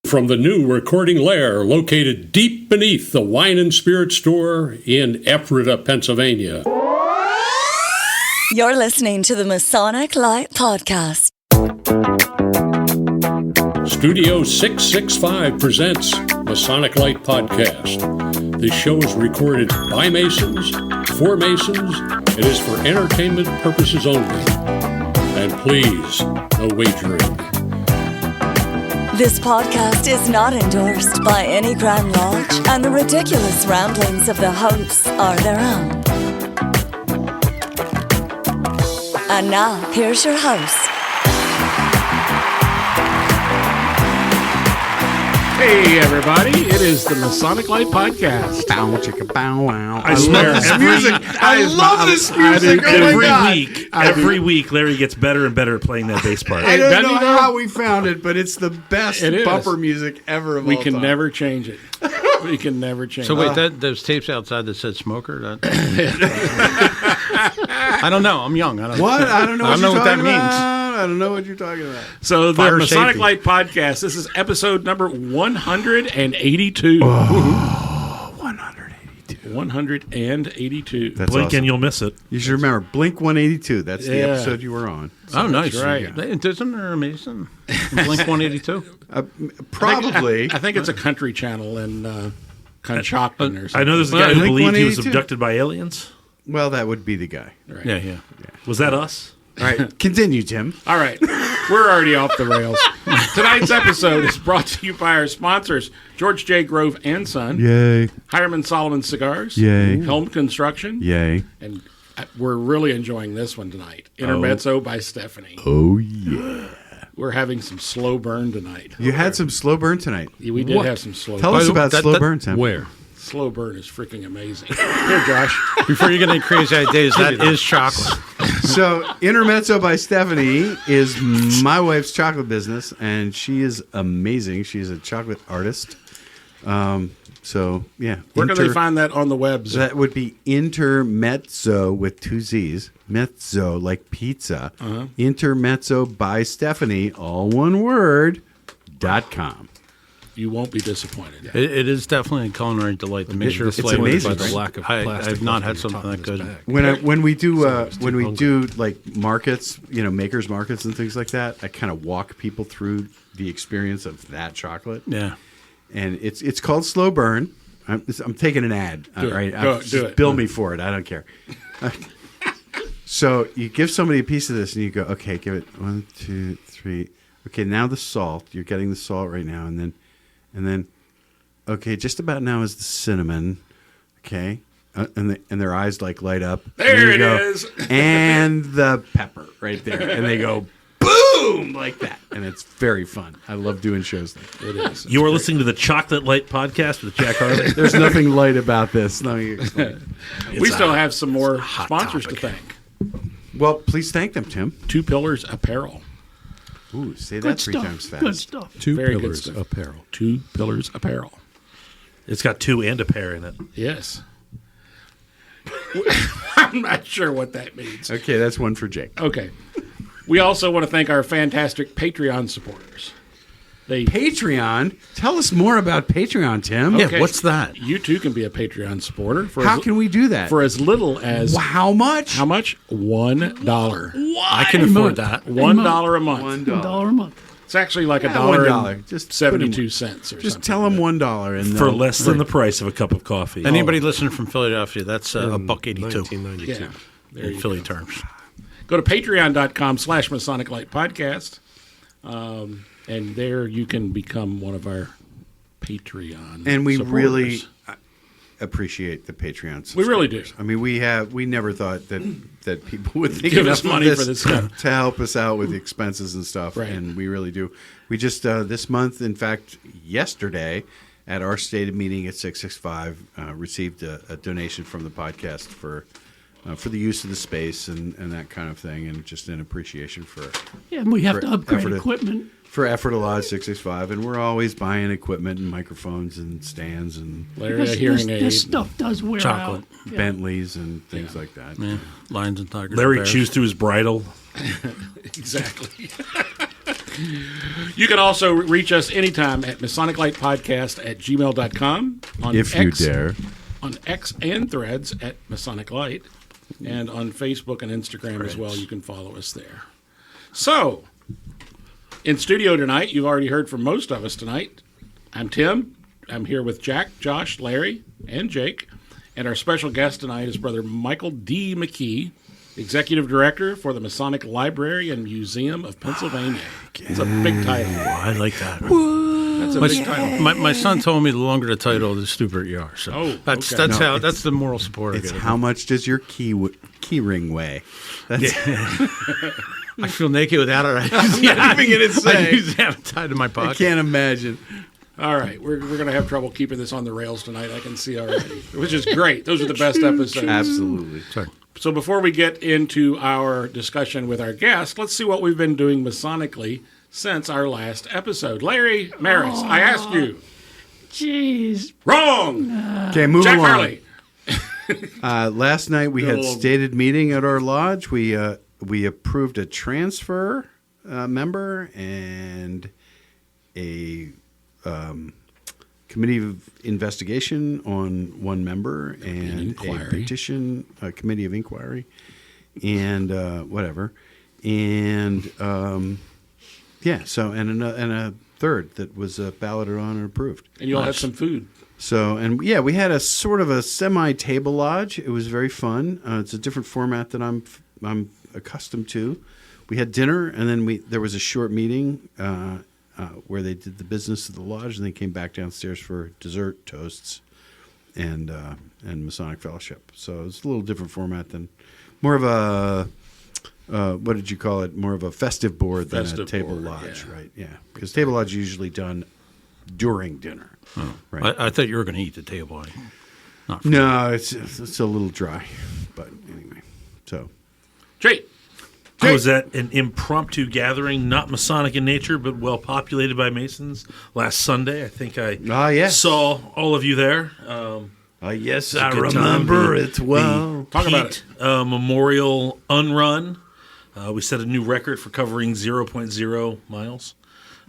From the new recording lair located deep beneath the Wine and Spirit store in Ephrata, Pennsylvania. You're listening to the Masonic Light Podcast. Studio 665 presents Masonic Light Podcast. This show is recorded by Masons, for Masons. It is for entertainment purposes only. And please, no wagering. This podcast is not endorsed by any Grand Lodge, and the ridiculous ramblings of the hosts are their own. And now, here's your host. Hey, everybody. It is the Masonic Light Podcast. Bow, chicka, bow, wow. I swear, love this music. I love this music. Every week, Larry gets better and better at playing that bass part. I don't know how we found it, but it's the best bumper music ever of all We time. can never change it. We can never change it. So wait, those tapes outside that said smoker? I don't know. I'm young. I don't know what that means. I don't know what you're talking about. So the Fire Masonic safety. Light Podcast, this is episode number 182. 182. That's Blink awesome. and you'll miss it. You should remember, Blink 182. That's the Yeah. episode you were on. Oh, nice. right. Isn't there a Mason? Blink 182? Probably. I think it's a country channel in Conshohocken or something. I know there's a guy who Blink believed he was 182. abducted by aliens. Well, that would be the guy. Right. Yeah. Was that us? All right, continue, Tim. All right. We're already off the rails. Tonight's episode is brought to you by our sponsors, George J. Grove and Son, Yay. Hiram Solomon Cigars, Yay. Helm Construction, Yay. and we're really enjoying this one tonight. Intermezzo by Stephanie. Oh, yeah. We're having some slow burn tonight. You had some slow burn tonight. Yeah, we did have some slow Tell burn. us about slow burn, Tim. Where? Slow burn is freaking amazing. Here, Josh. Before you get any crazy ideas, that is chocolate. So, Intermezzo by Stephanie is my wife's chocolate business, and she is amazing. She's a chocolate artist. So, yeah. Where can they find that on the webs? That would be Intermezzo with two Z's. Mezzo, like pizza. Intermezzo by Stephanie, all one word, .com. You won't be disappointed. It is definitely a culinary delight to make sure It's flavored amazing, by the right? lack of I've not had something that good. When we do like markets, makers markets and things like that, I kind of walk people through the experience of that chocolate. Yeah. And it's called Slow Burn. I'm taking an ad. Do it. All right, Do it. Bill me for it. I don't care. So you give somebody a piece of this, and you go, okay, give it 1, 2, 3. Okay, now the salt. You're getting the salt right now, and then, okay, just about now is the cinnamon. Okay, and their eyes like light up. There and it go, is. And the pepper right there, and they go boom like that, and it's very fun. I love doing shows like that. It is. You are listening to the Chocolate Light Podcast with Jack Harvey. There's nothing light about this. Let me explain. We still have some more sponsors to thank. Well, please thank them, Tim. Two Pillars Apparel. Ooh, say that three times fast. Good stuff. Two Very good Pillars stuff. Apparel. Two Pillars Apparel. It's got 2 and a pair in it. Yes. I'm not sure what that means. Okay, that's one for Jake. Okay. We also want to thank our fantastic Patreon supporters. Patreon? Tell us more about Patreon, Tim. Yeah, what's that? You too can be a Patreon supporter. How can we do that? For as little as How much? how much? $1. I can afford that. $1 a month. $1 a month. It's actually like $1. Just Just put 72 cents or Just something. tell them $1 and For less than the price of a cup of coffee. Anybody listening from Philadelphia, that's $1.82 1992. Yeah. There in you Philly go. terms. Go to patreon.com/Masonic Light Podcast. And there you can become one of our Patreon And we supporters. really appreciate the Patreon. We really do. subscribers. I mean, we never thought that people would think Give enough us of money for this stuff. to help us out with expenses and stuff, Right. and we really do. We just this month, in fact, yesterday at our stated meeting at 665, received a donation from the podcast for the use of the space and that kind of thing, and just an appreciation for Yeah, and we have For to upgrade effort- equipment. for Ephrata Lodge 665, and we're always buying equipment and microphones and stands and Larry, a This, hearing this, aid. this stuff does wear Chocolate. out. Yeah. Bentleys and things like that. Yeah, lions and tigers. Larry bears. chews through his bridle. Exactly. You can also reach us anytime at MasonicLightPodcast@gmail.com. If you dare. On X and Threads at Masonic Light, and on Facebook and Instagram as well. You can follow us there. So, in studio tonight, you've already heard from most of us tonight. I'm Tim. I'm here with Jack, Josh, Larry, and Jake. And our special guest tonight is Brother Michael D. McKee, Executive Director for the Masonic Library and Museum of Pennsylvania. It's a big title. I like that. That's a big title. My son told me the longer the title, the stupider you are. So that's the moral support. It's how much does your key ring weigh? That's I feel naked without it. I'm not even going to say. I usually have it tied to my pocket. I can't imagine. All right, we're going to have trouble keeping this on the rails tonight, I can see already, which is great. Those are the best episodes. Absolutely. Sorry. So before we get into our discussion with our guest, let's see what we've been doing Masonically since our last episode. Larry Merris, I asked you. Jeez. Wrong! Okay, move Jack along. Harley. Last night we had stated meeting at our lodge. We approved a transfer member and a committee of investigation on one member and a petition committee of inquiry and whatever. And so and a third that was balloted on and approved. And you all had some food. So, and yeah, we had a sort of a semi-table lodge. It was very fun. It's a different format that I'm accustomed to. We had dinner, and then there was a short meeting where they did the business of the lodge, and they came back downstairs for dessert, toasts, and Masonic fellowship. So it was a little different format than more of a what did you call it? More of a festive board than a table lodge, right? Yeah, because table lodge is usually done during dinner. Oh. Right. I thought you were going to eat the table. No, it's a little dry, but anyway. So, Jake. I was at an impromptu gathering, not Masonic in nature, but well populated by Masons last Sunday. I think I saw all of you there. Yes, I remember it well. Talk about it. Memorial Unrun. We set a new record for covering 0.0 miles.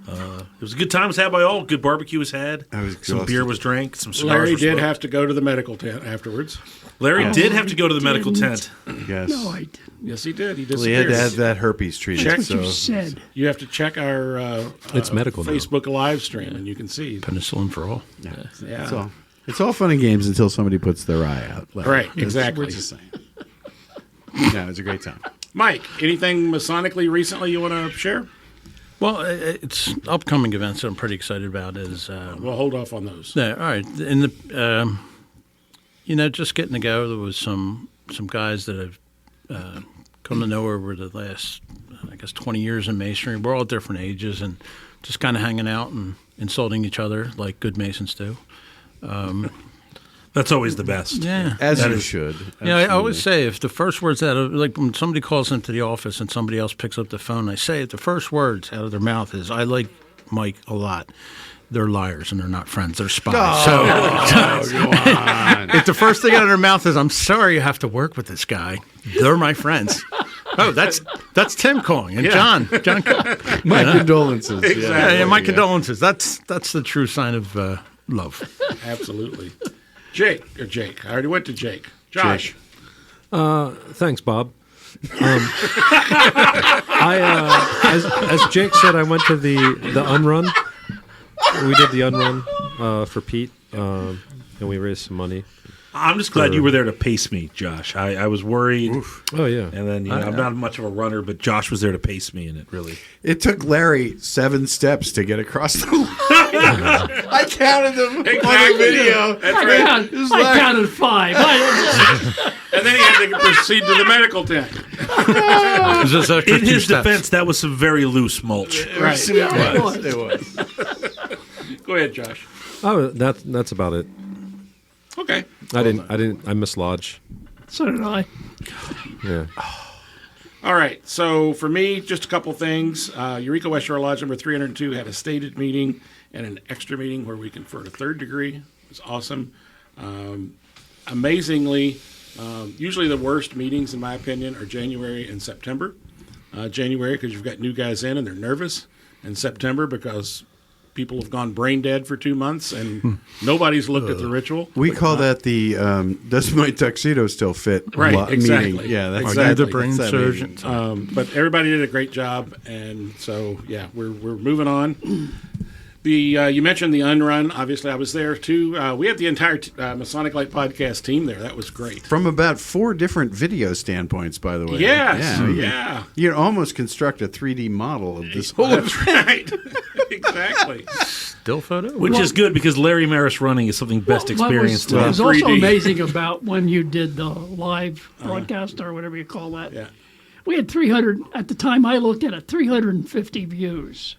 It was a good time. It was had by all. Good barbecue was had. Some beer was drank. Some cigars Larry were did smoked. have to go to the medical tent afterwards. Larry did have to go to the medical tent. Yes. No, I didn't. Yes, he did. He Well, disappeared. he had to have that herpes treated. That's what you said. You have to check our It's medical now. Facebook live stream, and you can see. Penicillin for all. Yeah. It's all fun and games until somebody puts their eye out. Right, exactly. We're just saying. No, it's a great time. Mike, anything Masonically recently you want to share? Well, it's upcoming events that I'm pretty excited about. We'll hold off on those. Yeah, all right. In the just getting together with some guys that I've come to know over the last, 20 years in masonry. We're all different ages and just kind of hanging out and insulting each other like good Masons do. That's always the best. Yeah. As you should. Yeah, I always say if the first words out of, like when somebody calls into the office and somebody else picks up the phone, I say if the first words out of their mouth is, I like Mike a lot. They're liars and they're not friends. They're spies. If the first thing out of their mouth is, I'm sorry you have to work with this guy. They're my friends. Oh, that's Tim calling and John. My condolences. Exactly. My condolences. That's the true sign of love. Absolutely. Jake. I already went to Jake. Josh. Thanks, Bob. As Jake said, I went to the Unrun. We did the Unrun for Pete, and we raised some money. I'm just glad you were there to pace me, Josh. I was worried. Oof. Oh, yeah. And then I'm not much of a runner, but Josh was there to pace me, and it really... It took Larry 7 steps to get across the line. I counted them on the video. I counted 5. And then he had to proceed to the medical tent. In his defense, that was some very loose mulch. Right. It was. Go ahead, Josh. Oh, that's about it. Okay. I missed Lodge. So did I. Yeah. All right. So for me, just a couple things. Eureka West Shore Lodge number 302 had a stated meeting and an extra meeting where we conferred a third degree. It was awesome. Amazingly, usually the worst meetings, in my opinion, are January and September. January because you've got new guys in and they're nervous. in September because people have gone brain dead for 2 months and nobody's looked at the ritual. We call that the does my tuxedo still fit? Right, exactly. Meeting. Yeah, that's exactly. The brain surgeon. But everybody did a great job, and so yeah, we're moving on. You mentioned the Unrun. Obviously, I was there too. We had the entire Masonic Light podcast team there. That was great. From about 4 different video standpoints, by the way. Yes, yeah. You can almost construct a 3D model of this whole. That's right. Exactly. Still photo? Which is good because Larry Merris running is something best experienced. What was 3D. also amazing about when you did the live broadcast or whatever you call that, Yeah. we had 300, at the time I looked at it, 350 views.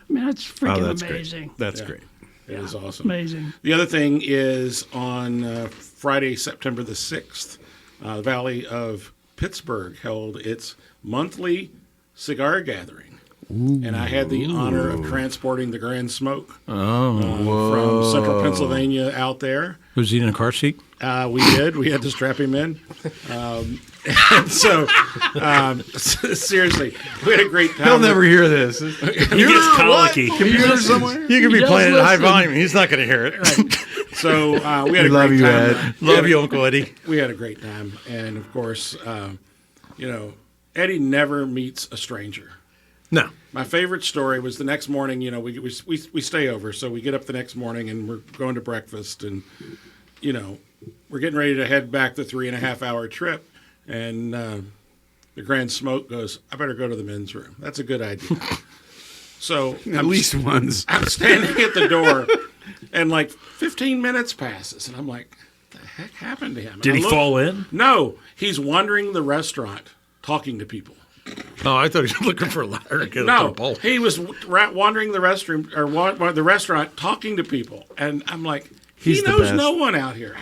I mean, that's freaking that's amazing. Great. That's great. It is awesome. Amazing. The other thing is on Friday, September the 6th, the Valley of Pittsburgh held its monthly cigar gathering. And I had the honor of transporting the Grand Smoke from central Pennsylvania out there. Was he in a car seat? We did. We had to strap him in. And so, seriously, we had a great time. He'll never hear this. He gets colicky. Computer somewhere? You could be does playing at high listen. volume. He's not going to hear it. So we had a love great you, time. Ed. Love you, Uncle Eddie. We had a great time, and of course, Eddie never meets a stranger. No. My favorite story was the next morning. We stay over, so we get up the next morning and we're going to breakfast, and we're getting ready to head back the 3.5 hour trip, and the Grand Smoke goes, "I better go to the men's room." That's a good idea. So At least once. I'm standing at the door, and like 15 minutes passes, and I'm like, "What the heck happened to him?" And Did I he look- fall in? No, he's wandering the restaurant, talking to people. Oh, I thought he was looking for a ladder to get up to No, the bowl. he was wandering the restroom or the restaurant, talking to people, and I'm like, he He's the knows best. no one out here.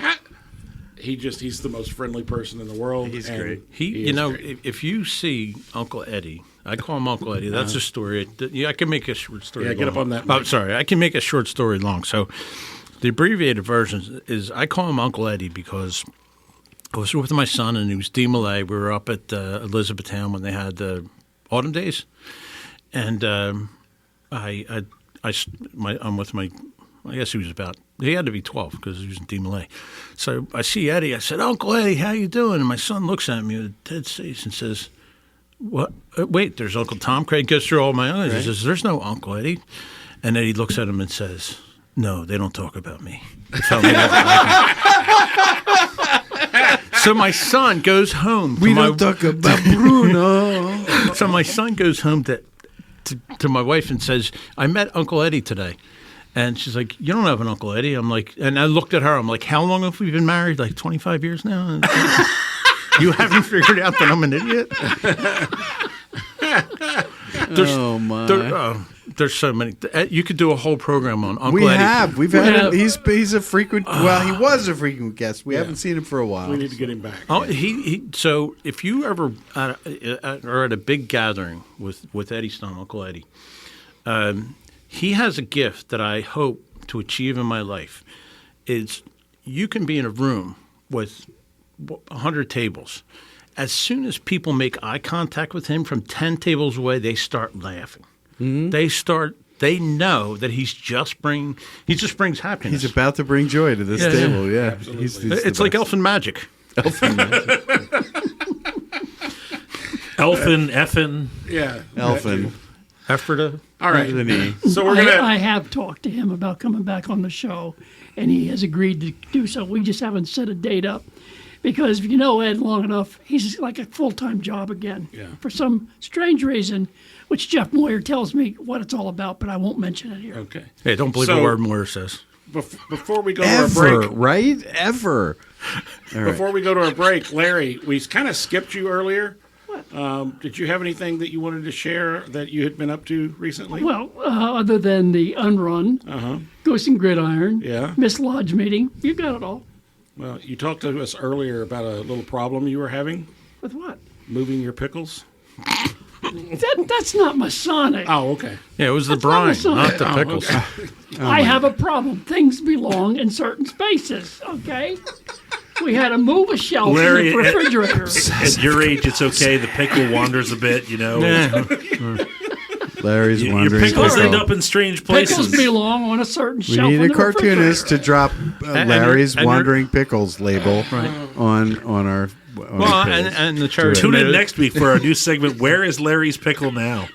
He's the most friendly person in the world. He's and great. he is great. If you see Uncle Eddie, I call him Uncle Eddie. That's a story. I can make a short story. Yeah, long. get up on that Oh, mic. sorry. I can make a short story long. So, the abbreviated version is I call him Uncle Eddie because I was with my son and he was DMLA. We were up at Elizabethtown when they had the autumn days, and I'm with my. I guess he had to be 12 because he was in DMLA. So I see Eddie. I said, "Uncle Eddie, how you doing?" And my son looks at me with a dead face and says, "What? Wait, there's Uncle Tom." Craig goes through all my others. He says, "There's no Uncle Eddie." And Eddie looks at him and says, "No, they don't talk about me." They tell me So my son goes home. We don't talk about Bruno. So my son goes home to my wife and says, "I met Uncle Eddie today." And she's like, "You don't have an Uncle Eddie." I'm like, and I looked at her. I'm like, "How long have we been married? Like 25 years now?" And you haven't figured out that I'm an idiot? Oh my! There's so many. You could do a whole program on Uncle We Eddie. have. We've had him. He's a frequent. Well, he was a frequent guest. We haven't seen him for a while. We need to get him back. Oh, so if you ever are at a big gathering with Eddie Stone, Uncle Eddie, he has a gift that I hope to achieve in my life. Is you can be in a room with 100 tables. As soon as people make eye contact with him from 10 tables away, they start laughing. Mm-hmm. They know that he just brings happiness. He's about to bring joy to this table. Yeah, Absolutely. he's It's like elfin magic. Elfin, effin. Yeah. Elfin. Ephrata. All right. The knee. So we're gonna. I have talked to him about coming back on the show, and he has agreed to do so. We just haven't set a date up. Because if you know Ed long enough, he's like a full-time job again. Yeah. For some strange reason, which Jeff Moyer tells me what it's all about, but I won't mention it here. Okay. Hey, don't believe a word Moyer says. Before we go to Ever, our break, right? Ever. All right. before we go to our break, Larry, we kind of skipped you earlier. Did you have anything that you wanted to share that you had been up to recently? Well, other than the Unrun, Ghost and Gridiron, Yeah. Miss Lodge meeting, you got it all. Well, you talked to us earlier about a little problem you were having, With what? moving your pickles. That's not Masonic. Oh, okay. Yeah, it was the That's not brine, Masonic. not the pickles. I have a problem. Things belong in certain spaces, okay? We had to move a shelf Larry, in the refrigerator. At your age, it's okay. The pickle wanders a bit, you know. Yeah. Larry's Your Wandering pickles Pickle. end up in strange places. Pickles belong on a certain We shelf. need in a the cartoonist to refrigerator. drop Larry's and Wandering Pickles label on our Well, page. and the church. Tune in next week for our new segment, Where is Larry's Pickle Now?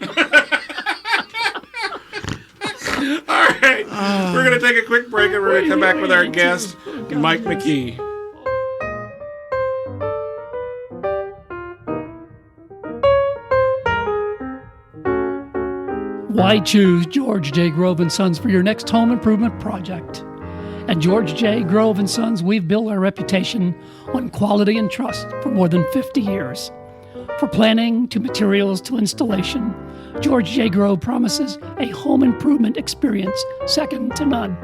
All right. We're going to take a quick break and we're going to come back with our guest, Mike McKee. Why choose George J. Grove & Sons for your next home improvement project? At George J. Grove & Sons, we've built our reputation on quality and trust for more than 50 years. From planning to materials to installation, George J. Grove promises a home improvement experience second to none.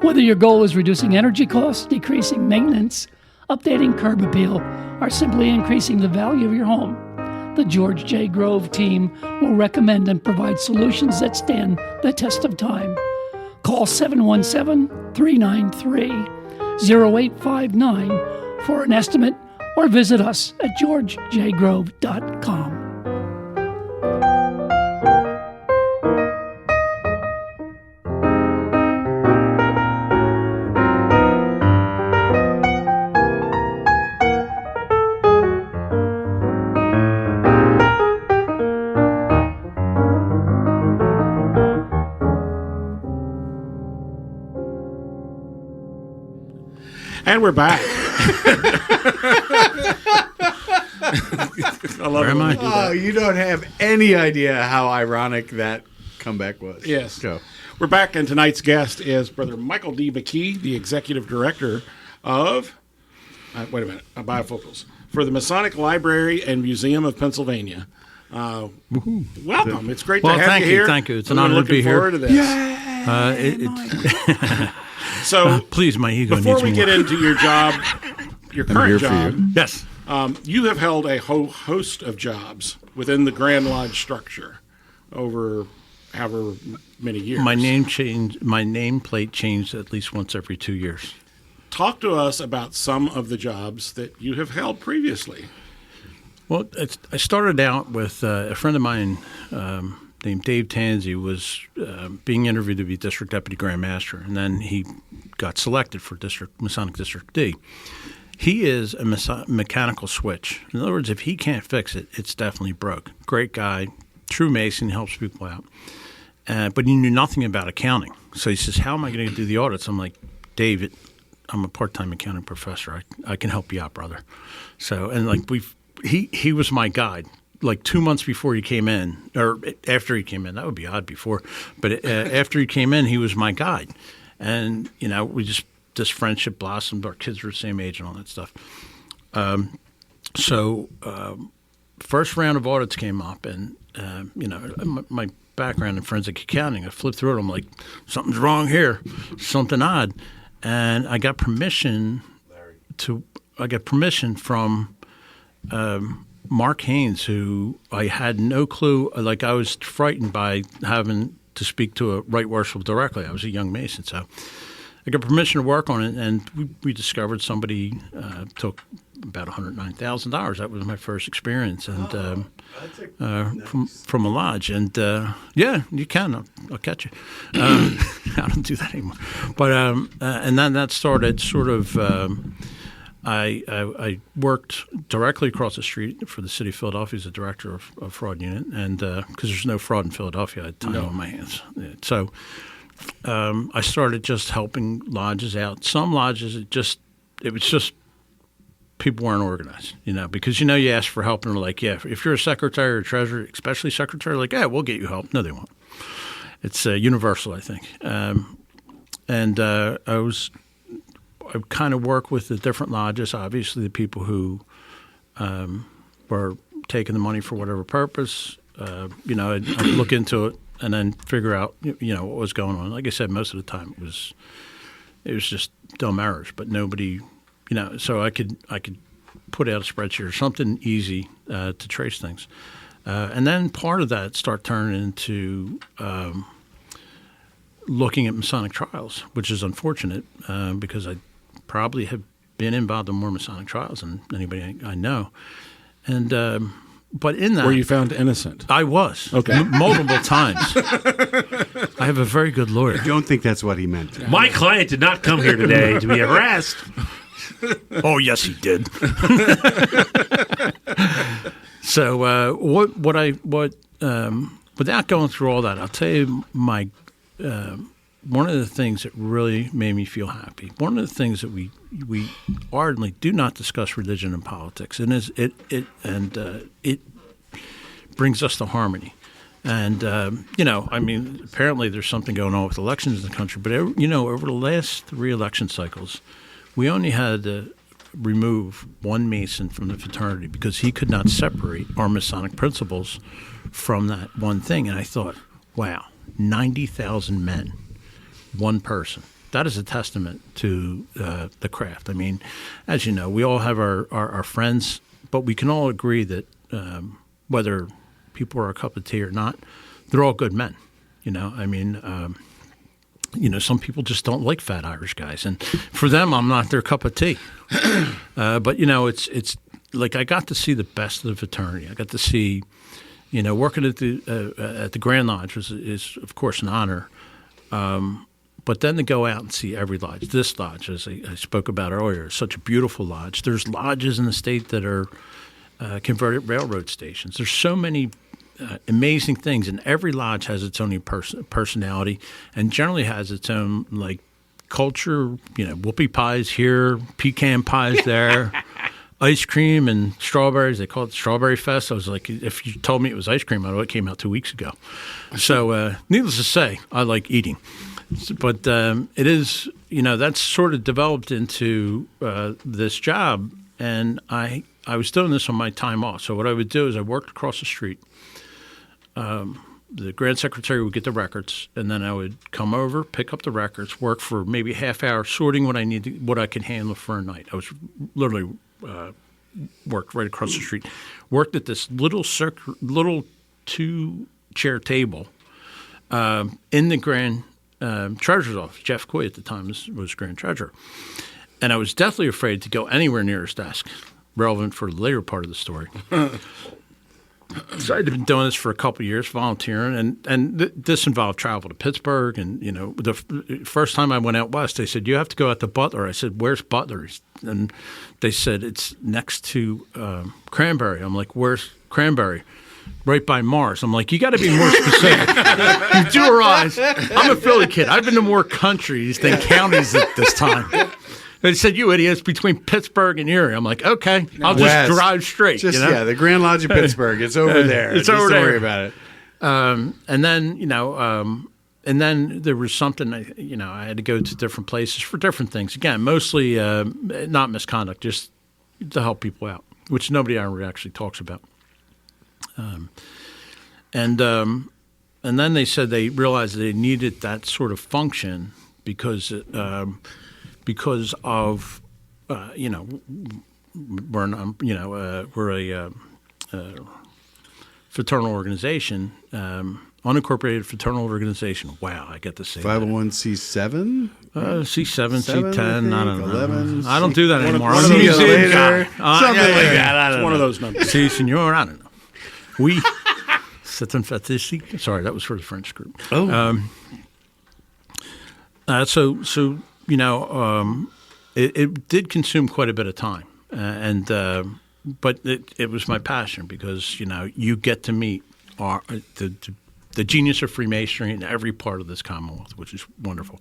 Whether your goal is reducing energy costs, decreasing maintenance, updating curb appeal, or simply increasing the value of your home, the George J. Grove team will recommend and provide solutions that stand the test of time. Call 717-393-0859 for an estimate or visit us at georgejgrove.com. And we're back. I love Where it am when I? they do that. Oh, you don't have any idea how ironic that comeback was. Yes. Go. We're back, and tonight's guest is Brother Michael D. McKee, the Executive Director of, Bifocals, for the Masonic Library and Museum of Pennsylvania. Welcome. It's great to have thank you you, here. thank you. It's an We're honor to be looking here. forward to this. So Please, my ego before needs we more. get into your job, your current here for job, you. Yes. you have held a host of jobs within the Grand Lodge structure over however many years. My nameplate changed at least once every 2 years. Talk to us about some of the jobs that you have held previously. Well, I started out with a friend of mine named Dave Tansey was being interviewed to be District Deputy Grand Master, and then he got selected for Masonic District D. He is a mechanical switch. In other words, if he can't fix it, it's definitely broke. Great guy, true Mason, helps people out. But he knew nothing about accounting. So he says, how am I going to do the audits? I'm like, David, I'm a part-time accounting professor. I can help you out, brother. So, and like he was my guide. Like 2 months before he came in, or after he came in, that would be odd before, but after he came in, he was my guide. And, we this friendship blossomed. Our kids were the same age and all that stuff. First round of audits came up, and, my background in forensic accounting, I flipped through it. I'm like, something's wrong here, something odd. And I got permission from Mark Haynes, who I had no clue. Like, I was frightened by having to speak to a right worshipful directly. I was a young Mason, so I got permission to work on it, and we discovered somebody took about $109,000. That was my first experience, and from a lodge. And yeah, you can. I'll catch you. I don't do that anymore. But and then that started sort of. I worked directly across the street for the city of Philadelphia as the director of fraud unit, and because there's no fraud in Philadelphia, I had time on my hands. So I started just helping lodges out. Some lodges, it was just people weren't organized, because you ask for help and they're like, yeah, if you're a secretary or treasurer, especially secretary, like, yeah, we'll get you help. No, they won't. It's universal, I think. And I kind of work with the different lodges, obviously the people who were taking the money for whatever purpose. I'd look into it and then figure out, what was going on. Like I said, most of the time it was just dumb errors, but nobody, so I could put out a spreadsheet or something easy to trace things. And then part of that start turning into looking at Masonic trials, which is unfortunate because I probably have been involved in more Masonic trials than anybody I know. And but in that, were you found innocent? I was. Okay. Multiple times. I have a very good lawyer. I don't think that's what he meant. My client did not come here today to be harassed. Oh, yes, he did. So without going through all that, I'll tell you one of the things that really made me feel happy. One of the things that we ardently do not discuss religion and politics, and it brings us to harmony. And apparently there's something going on with elections in the country. But over the last 3 election cycles, we only had to remove one Mason from the fraternity because he could not separate our Masonic principles from that one thing. And I thought, wow, 90,000 men. One person. That is a testament to the craft. I mean, as you know, we all have our friends, but we can all agree that whether people are a cup of tea or not, they're all good men. Some people just don't like fat Irish guys, and for them, I'm not their cup of tea. But it's like I got to see the best of the fraternity. I got to see, working at the Grand Lodge is of course an honor. But then to go out and see every lodge, this lodge, as I spoke about earlier, is such a beautiful lodge. There's lodges in the state that are converted railroad stations. There's so many amazing things, and every lodge has its own personality and generally has its own, like, culture. Whoopie pies here, pecan pies there, ice cream and strawberries. They call it Strawberry Fest. I was like, if you told me it was ice cream, I would have came out 2 weeks ago. So needless to say, I like eating. But it is, that's sort of developed into this job, and I was doing this on my time off. So what I would do is I worked across the street. The Grand Secretary would get the records, and then I would come over, pick up the records, work for maybe a half hour, sorting what I could handle for a night. I was literally worked right across the street. Worked at this little 2-chair table in the Grand Treasurer's office. Jeff Coy at the time was Grand Treasurer. And I was deathly afraid to go anywhere near his desk, relevant for the later part of the story. So I'd been doing this for a couple of years, volunteering, and this involved travel to Pittsburgh. And, the first time I went out west, they said, you have to go out to Butler. I said, where's Butler? And they said, it's next to Cranberry. I'm like, where's Cranberry? Right by Mars. I'm like, you got to be more specific. You do realize I'm a Philly kid. I've been to more countries than counties at this time. They said, you idiot, it's between Pittsburgh and Erie. I'm like, okay, I'll just drive straight. Yeah, the Grand Lodge of Pittsburgh. It's over there. It's over there. Don't worry about it. And then there was something, I had to go to different places for different things. Again, mostly not misconduct, just to help people out, which nobody ever actually talks about. And then they said they realized they needed that sort of function because of we're a fraternal organization, unincorporated fraternal organization. Wow, I get to say 501c7? C7, C10, I don't know. 11. I don't do that anymore. I'm a museum guy. Something like that. It's one of those numbers. Si, senor, I don't know. Oui. C'est un fétiche. Sorry, that was for the French group. Oh. It did consume quite a bit of time, but it was my passion because you get to meet the genius of Freemasonry in every part of this Commonwealth, which is wonderful.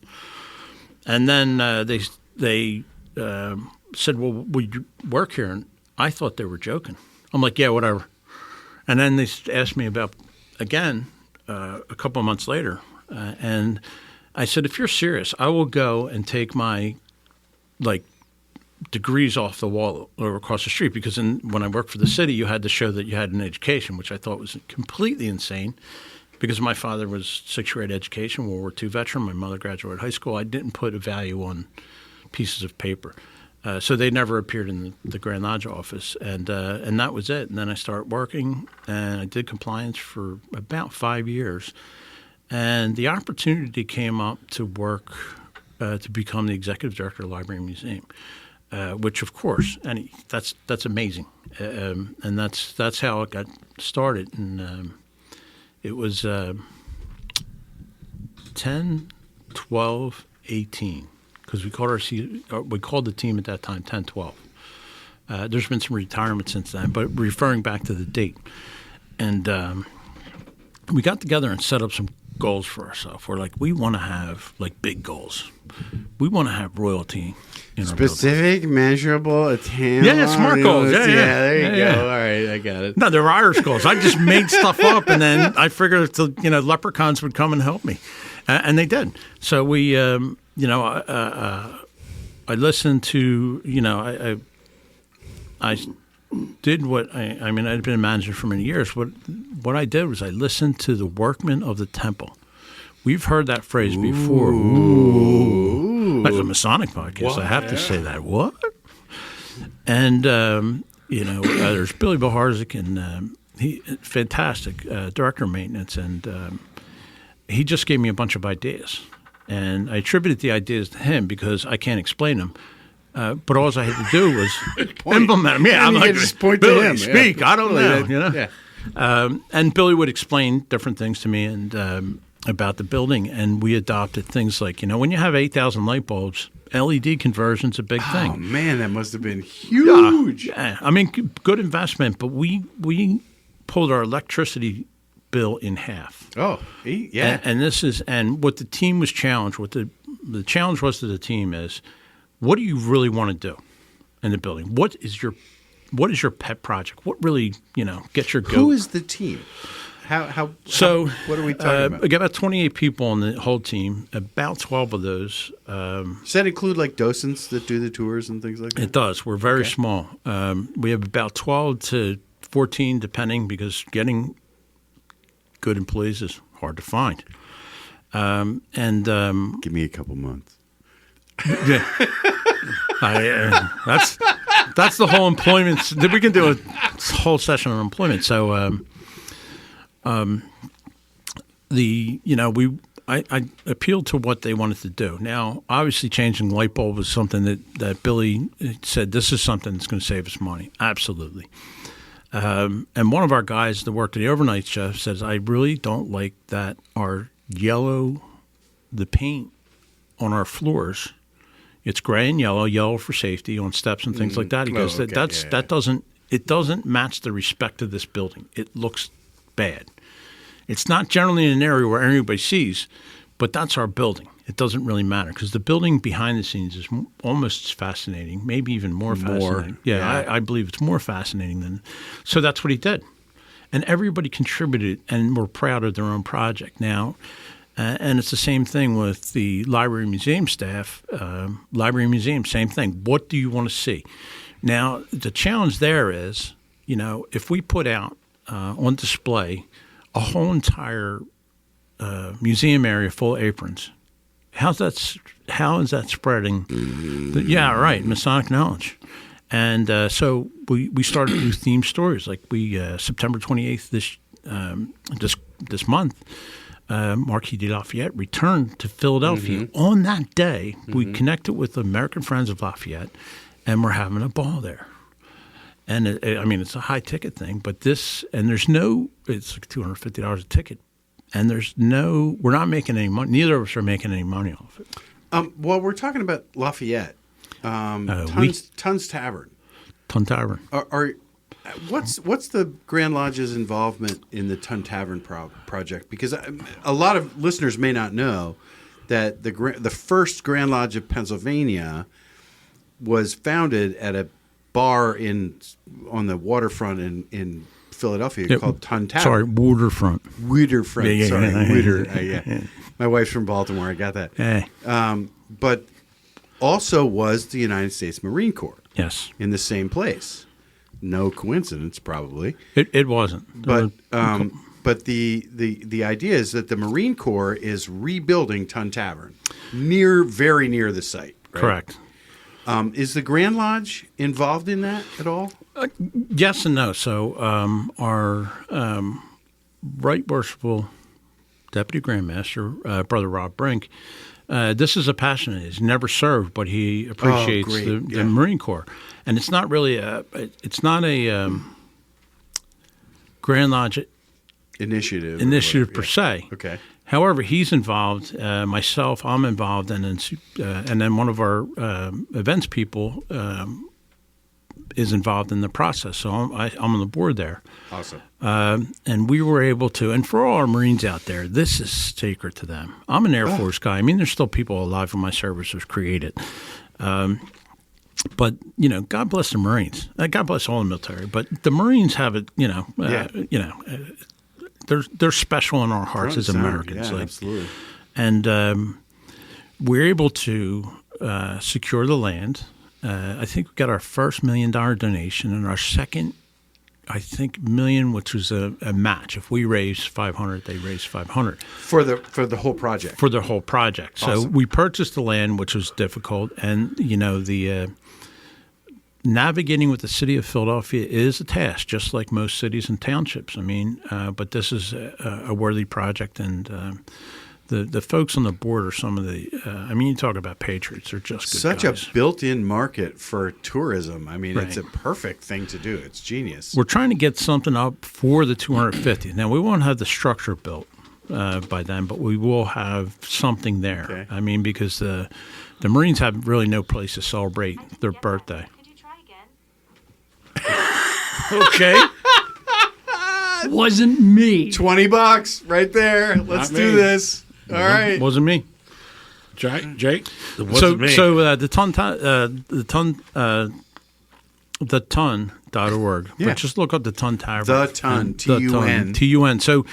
And then they said, "Well, would you work here?" And I thought they were joking. I'm like, "Yeah, whatever." And then they asked me about again a couple of months later, and I said, "If you're serious, I will go and take my degrees off the wall or across the street." Because when I worked for the city, you had to show that you had an education, which I thought was completely insane. Because my father was 6th grade education, World War II veteran. My mother graduated high school. I didn't put a value on pieces of paper. So they never appeared in the Grand Lodge office, and that was it. And then I started working, and I did compliance for about 5 years. And the opportunity came up to work to become the executive director of the Library and Museum. which of course, and that's amazing, and that's how it got started. And it was 10, 12, 18, because we called the team at that time 10, 12. There's been some retirement since then, but referring back to the date, and we got together and set up some goals for ourselves. We're like, we want to have like big goals. We want to have royalty in specific, measurable, attainable. Yeah, smart goals. Yeah, there you go. All right, I got it. No, they're Irish goals. I just made stuff up, and then I figured leprechauns would come and help me, and they did. So we, I listened to, I did what I mean. I'd been a manager for many years. What I did was I listened to the workmen of the temple. We've heard that phrase before. Ooh. That's a Masonic podcast. What? I have to say that. What? And there's Billy Boharzik, and he fantastic director of maintenance, and he just gave me a bunch of ideas, and I attributed the ideas to him because I can't explain them. But all I had to do was implement them. Yeah, I'm like, just point Billy, to him. Speak. Yeah. I don't know. Yeah. And Billy would explain different things to me and about the building, and we adopted things like, when you have 8,000 light bulbs, LED conversion's a big thing. Oh man, that must have been huge. Yeah. I mean, good investment, but we pulled our electricity bill in half. Oh, yeah. And what the team was challenged, what the challenge was to the team is, what do you really want to do in the building? What is your pet project? What really, gets your goat? Who is the team? What are we talking about? I got about 28 people on the whole team. About 12 of those. Does that include like docents that do the tours and things like that? It does. We're very small. We have about 12 to 14, depending, because getting good employees is hard to find. Give me a couple months. Yeah. That's the whole employment. We can do a whole session on employment. So, I appealed to what they wanted to do. Now, obviously, changing light bulb was something that Billy said, this is something that's going to save us money. Absolutely. And one of our guys that worked at the overnight shift says, I really don't like that our the paint on our floors, it's gray and yellow for safety on steps and things like that. He goes, that doesn't match the respect of this building. It looks bad. It's not generally in an area where everybody sees, but that's our building. It doesn't really matter because the building behind the scenes is almost as fascinating, maybe even more fascinating. Yeah. I believe it's more fascinating than. So that's what he did. And everybody contributed and were proud of their own project. Now, and it's the same thing with the library museum staff. Library museum, same thing. What do you want to see? Now, the challenge there is, if we put out on display a whole entire museum area full of aprons, how is that spreading? Masonic knowledge. And so we started to do theme stories. Like September 28th this month, Marquis de Lafayette returned to Philadelphia. Mm-hmm. On that day, we connected with American Friends of Lafayette, and we're having a ball there. And it's a high ticket thing, but it's like $250 a ticket, and we're not making any money. Neither of us are making any money off it. Well, we're talking about Lafayette, Tun's Tavern. Tun Tavern. What's the Grand Lodge's involvement in the Tun Tavern project? Because a lot of listeners may not know that the first Grand Lodge of Pennsylvania was founded at a bar on the waterfront in Philadelphia called Tun Tavern. Sorry, Waterfront. Yeah. My wife's from Baltimore. I got that. Hey. But also was the United States Marine Corps. Yes. In the same place. No coincidence, probably. It wasn't. But the idea is that the Marine Corps is rebuilding Tun Tavern very near the site. Right? Correct. Is the Grand Lodge involved in that at all? Yes and no. So our Right Worshipful Deputy Grand Master, Brother Rob Brink, this is a passion of his. He never served, but he appreciates the Marine Corps. And it's not really it's not a Grand Lodge initiative per se. Okay. However, he's involved. Myself, I'm involved, and then one of our events people is involved in the process. So I'm on the board there. Awesome. And we were able to, and for all our Marines out there, this is sacred to them. I'm an Air Force guy. I mean, there's still people alive when my service was created. But, God bless the Marines. God bless all the military. But the Marines have it, they're special in our hearts as Americans. Yeah, absolutely. And we're able to secure the land. I think we got our first $1 million donation, and our second, I think, $1 million, which was a match. If we raised 500, they raised 500 for the whole project. For the whole project. Awesome. So we purchased the land, which was difficult, and the navigating with the city of Philadelphia is a task, just like most cities and townships. I mean, but this is a worthy project, and the folks on the board are some of the. You talk about patriots; they're just good Such guys. a built-in market for tourism. I mean, Right. It's a perfect thing to do. It's genius. We're trying to get something up for the 250. Now, we won't have the structure built by then, but we will have something there. Okay. I mean, because the Marines have really no place to celebrate their birthday. Could you try again? Okay. Wasn't me. $20 right there. Let's Not do me. this. All right. Wasn't me. Jake? It wasn't me. So the ton.org. Yeah. But just look up the Ton Tavern. The Ton, And T-U-N. T-U-N. So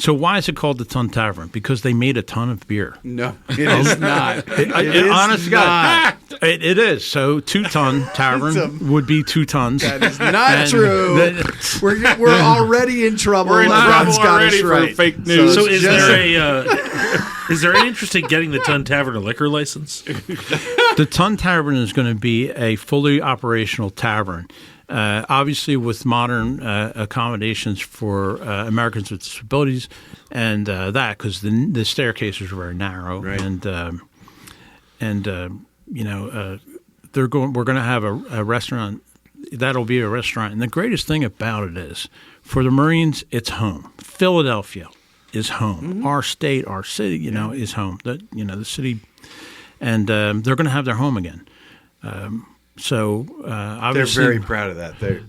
why is it called the Ton Tavern? Because they made a ton of beer. No, it is not. Honest to God, it is. So 2 Ton Tavern would be 2 tons. That is not And true. We're already in trouble. We're in on trouble already Scottish for Rite. fake news. So it's is just- there any interest in getting the Ton Tavern a liquor license? The Ton Tavern is going to be a fully operational tavern. Obviously, with modern accommodations for Americans with disabilities, and that because the staircases are very narrow, Right. we're going to have a restaurant. That'll be a restaurant, and the greatest thing about it is, for the Marines, it's home. Philadelphia is home. Mm-hmm. Our state, our city, is home. The city, and they're going to have their home again. So They're obviously, very proud of that. I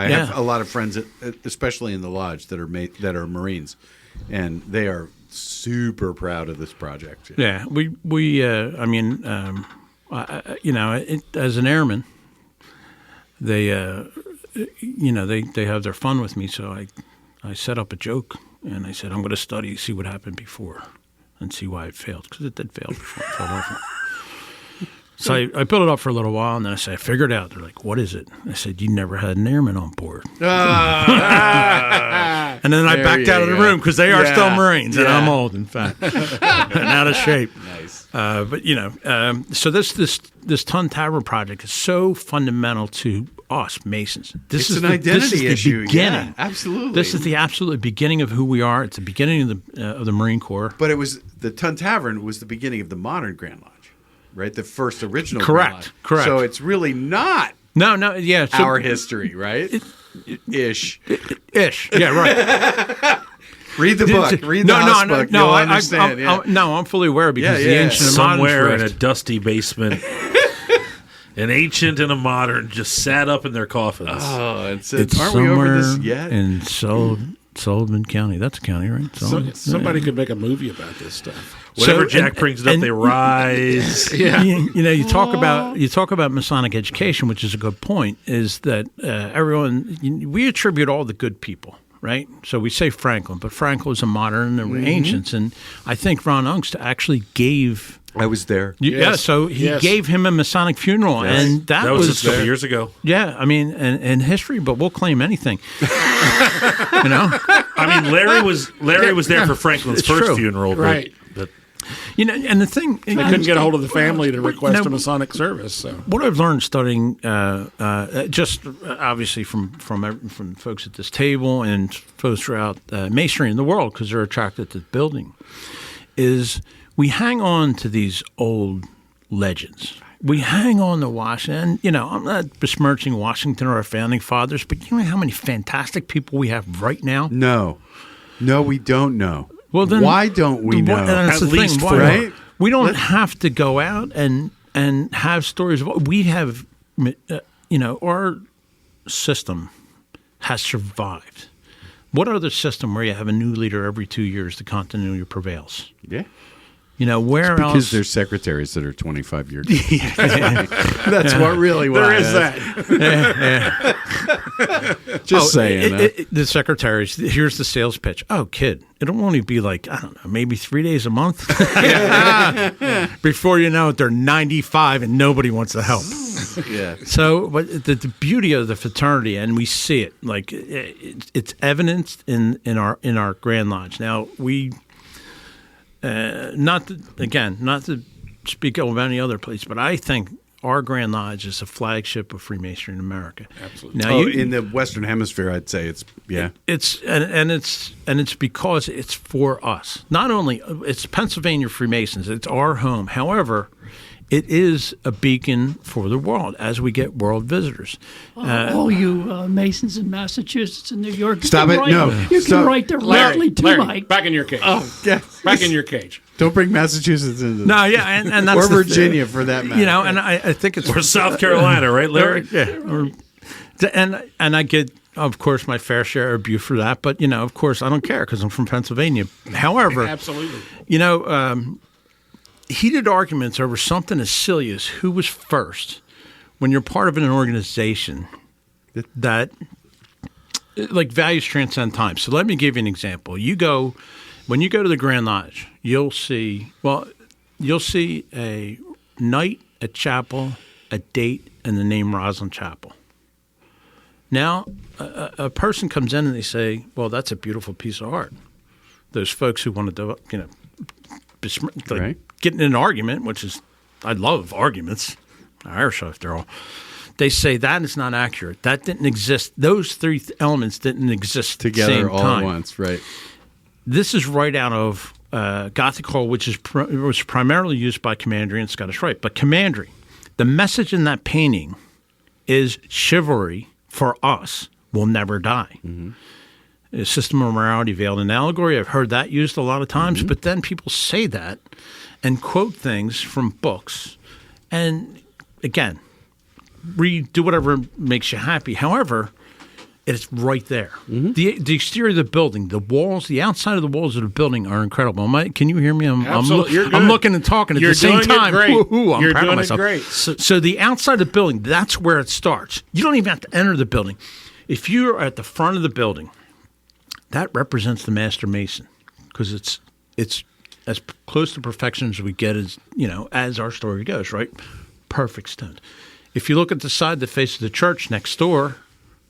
have Yeah. a lot of friends, especially in the lodge, that are Marines, and they are super proud of this project. Yeah, as an airman, they have their fun with me. So I set up a joke and I said I'm going to study, see what happened before, and see why it failed, because it did fail before. It fell over. So I built it up for a little while, and then I said, I figured it out. They're like, what is it? I said, you never had an airman on board. And then I backed out of the room because they are still Marines, and I'm old, in fact, and out of shape. Nice. So this Ton Tavern project is so fundamental to us Masons. It's an identity issue. Beginning. Yeah, absolutely. This is the absolute beginning of who we are. It's the beginning of the Marine Corps. But it was the Ton Tavern was the beginning of the modern Grand Lodge, right? The first original. Correct, Grand Lodge. correct. So it's really not No, yeah. So, our history, right? Ish. Yeah, right. Read the book. Read the house book. You'll understand. I'm fully aware because the Yeah. ancient and modern Somewhere in a rift. dusty basement, an ancient and a modern just sat up in their coffins. Oh, It's aren't we over this somewhere yet? in Sullivan County. That's a county, right? Sullivan? Somebody could make a movie about this stuff. Whenever So- Jack and- brings it up, and- they rise. You talk about Masonic education, which is a good point. Is that we attribute all the good people, right? So we say Franklin, but Franklin was a modern and we're ancients, and I think Ron Unst actually gave. I was there. So he gave him a Masonic funeral, and that That was was just a couple years ago. Yeah, I mean, in history, but we'll claim anything. I mean, Larry was there for Franklin's It's first true. funeral, but, Right. but And the thing they couldn't get a hold of the family to request a Masonic service. So what I've learned studying, just obviously from folks at this table and folks throughout masonry in the world, because they're attracted to the building, is we hang on to these old legends. We hang on to Washington. And, I'm not besmirching Washington or our founding fathers, but you know how many fantastic people we have right now? No, we don't know. Well, then why don't we know? That's At least thing. four. Right? We don't have to go out and have stories of. We have, our system has survived. What other system where you have a new leader every 2 years, the continuity prevails? Yeah. Where because else? Because there's secretaries that are 25 years old. That's what really there was. is that. Just saying. The secretaries, here's the sales pitch. Oh, kid, it'll only be like, I don't know, maybe 3 days a month. Before you know it, they're 95 and nobody wants to help. Yeah. So, but the beauty of the fraternity, and we see it, like it's evidenced in our Grand Lodge. Now, we... not to speak of any other place, but I think our Grand Lodge is a flagship of Freemasonry in America. Absolutely. Now, in the Western Hemisphere, I'd say it's it's because it's for us. Not only it's Pennsylvania Freemasons, it's our home. However, it is a beacon for the world as we get world visitors. All you Masons in Massachusetts and New York. Stop it! No, you stop. can write there loudly to Larry, Mike. back in your cage. Oh, yeah. Back in your cage. Don't bring Massachusetts into this. No, yeah, and that's or Virginia for that matter. And I think it's Or South Carolina, right, Larry? And I get, of course, my fair share of abuse for that, but of course, I don't care because I'm from Pennsylvania. However, Absolutely. Heated arguments over something as silly as who was first when you're part of an organization that like values transcend time. So let me give you an example. When you go to the Grand Lodge, you'll see a night, a chapel, a date, and the name Roslyn Chapel. Now, a person comes in and they say, well, that's a beautiful piece of art. Those folks who want to right. getting in an argument, which is, I love arguments, Irish after all. They say that is not accurate. That didn't exist. Those three elements didn't exist together at the same all time. at once, right? This is right out of Gothic Hall, which was primarily used by Commandery and Scottish Rite. But Commandery, the message in that painting is chivalry for us will never die. Mm-hmm. A system of morality veiled in allegory. I've heard that used a lot of times, but then people say that and quote things from books. And again, do whatever makes you happy. However, it's right there. Mm-hmm. The exterior of the building, the walls, the outside of the walls of the building are incredible. Can you hear me? Absolutely. I'm looking and talking at the same time. Great. I'm You're proud doing of myself. It great. So the outside of the building, that's where it starts. You don't even have to enter the building. If you're at the front of the building, that represents the Master Mason because it's as close to perfection as we get as our story goes, right? Perfect stone. If you look at the side that faces the church next door,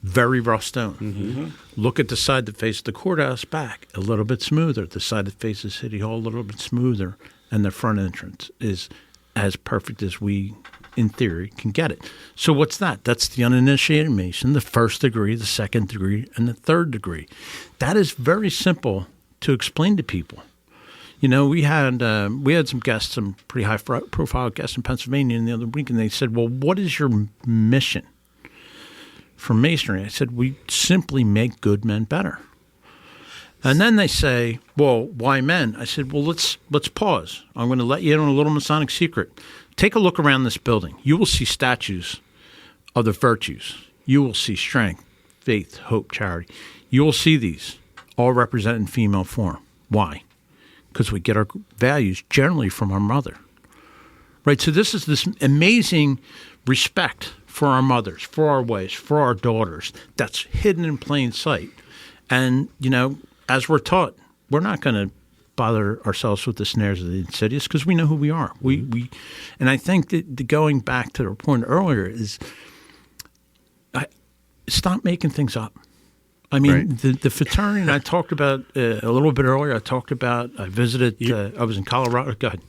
very rough stone. Mm-hmm. Look at the side that faces the courthouse back, a little bit smoother. The side that faces City Hall, a little bit smoother. And the front entrance is as perfect as we, in theory, can get it. So what's that? That's the uninitiated Mason, the first degree, the second degree, and the third degree. That is very simple to explain to people. We had some guests, some pretty high-profile guests in Pennsylvania the other week, and they said, well, what is your mission for Masonry? I said, we simply make good men better. And then they say, well, why men? I said, well, let's pause. I'm going to let you in on a little Masonic secret. Take a look around this building. You will see statues of the virtues. You will see strength, faith, hope, charity. You will see these all represented in female form. Why? Because we get our values generally from our mother. Right? So this is this amazing respect for our mothers, for our wives, for our daughters that's hidden in plain sight. And, as we're taught, we're not going to bother ourselves with the snares of the insidious because we know who we are. And I think that going back to the point earlier is stop making things up. I mean, right. the fraternity, and I talked about a little bit earlier, I visited, I was in Colorado. Go ahead.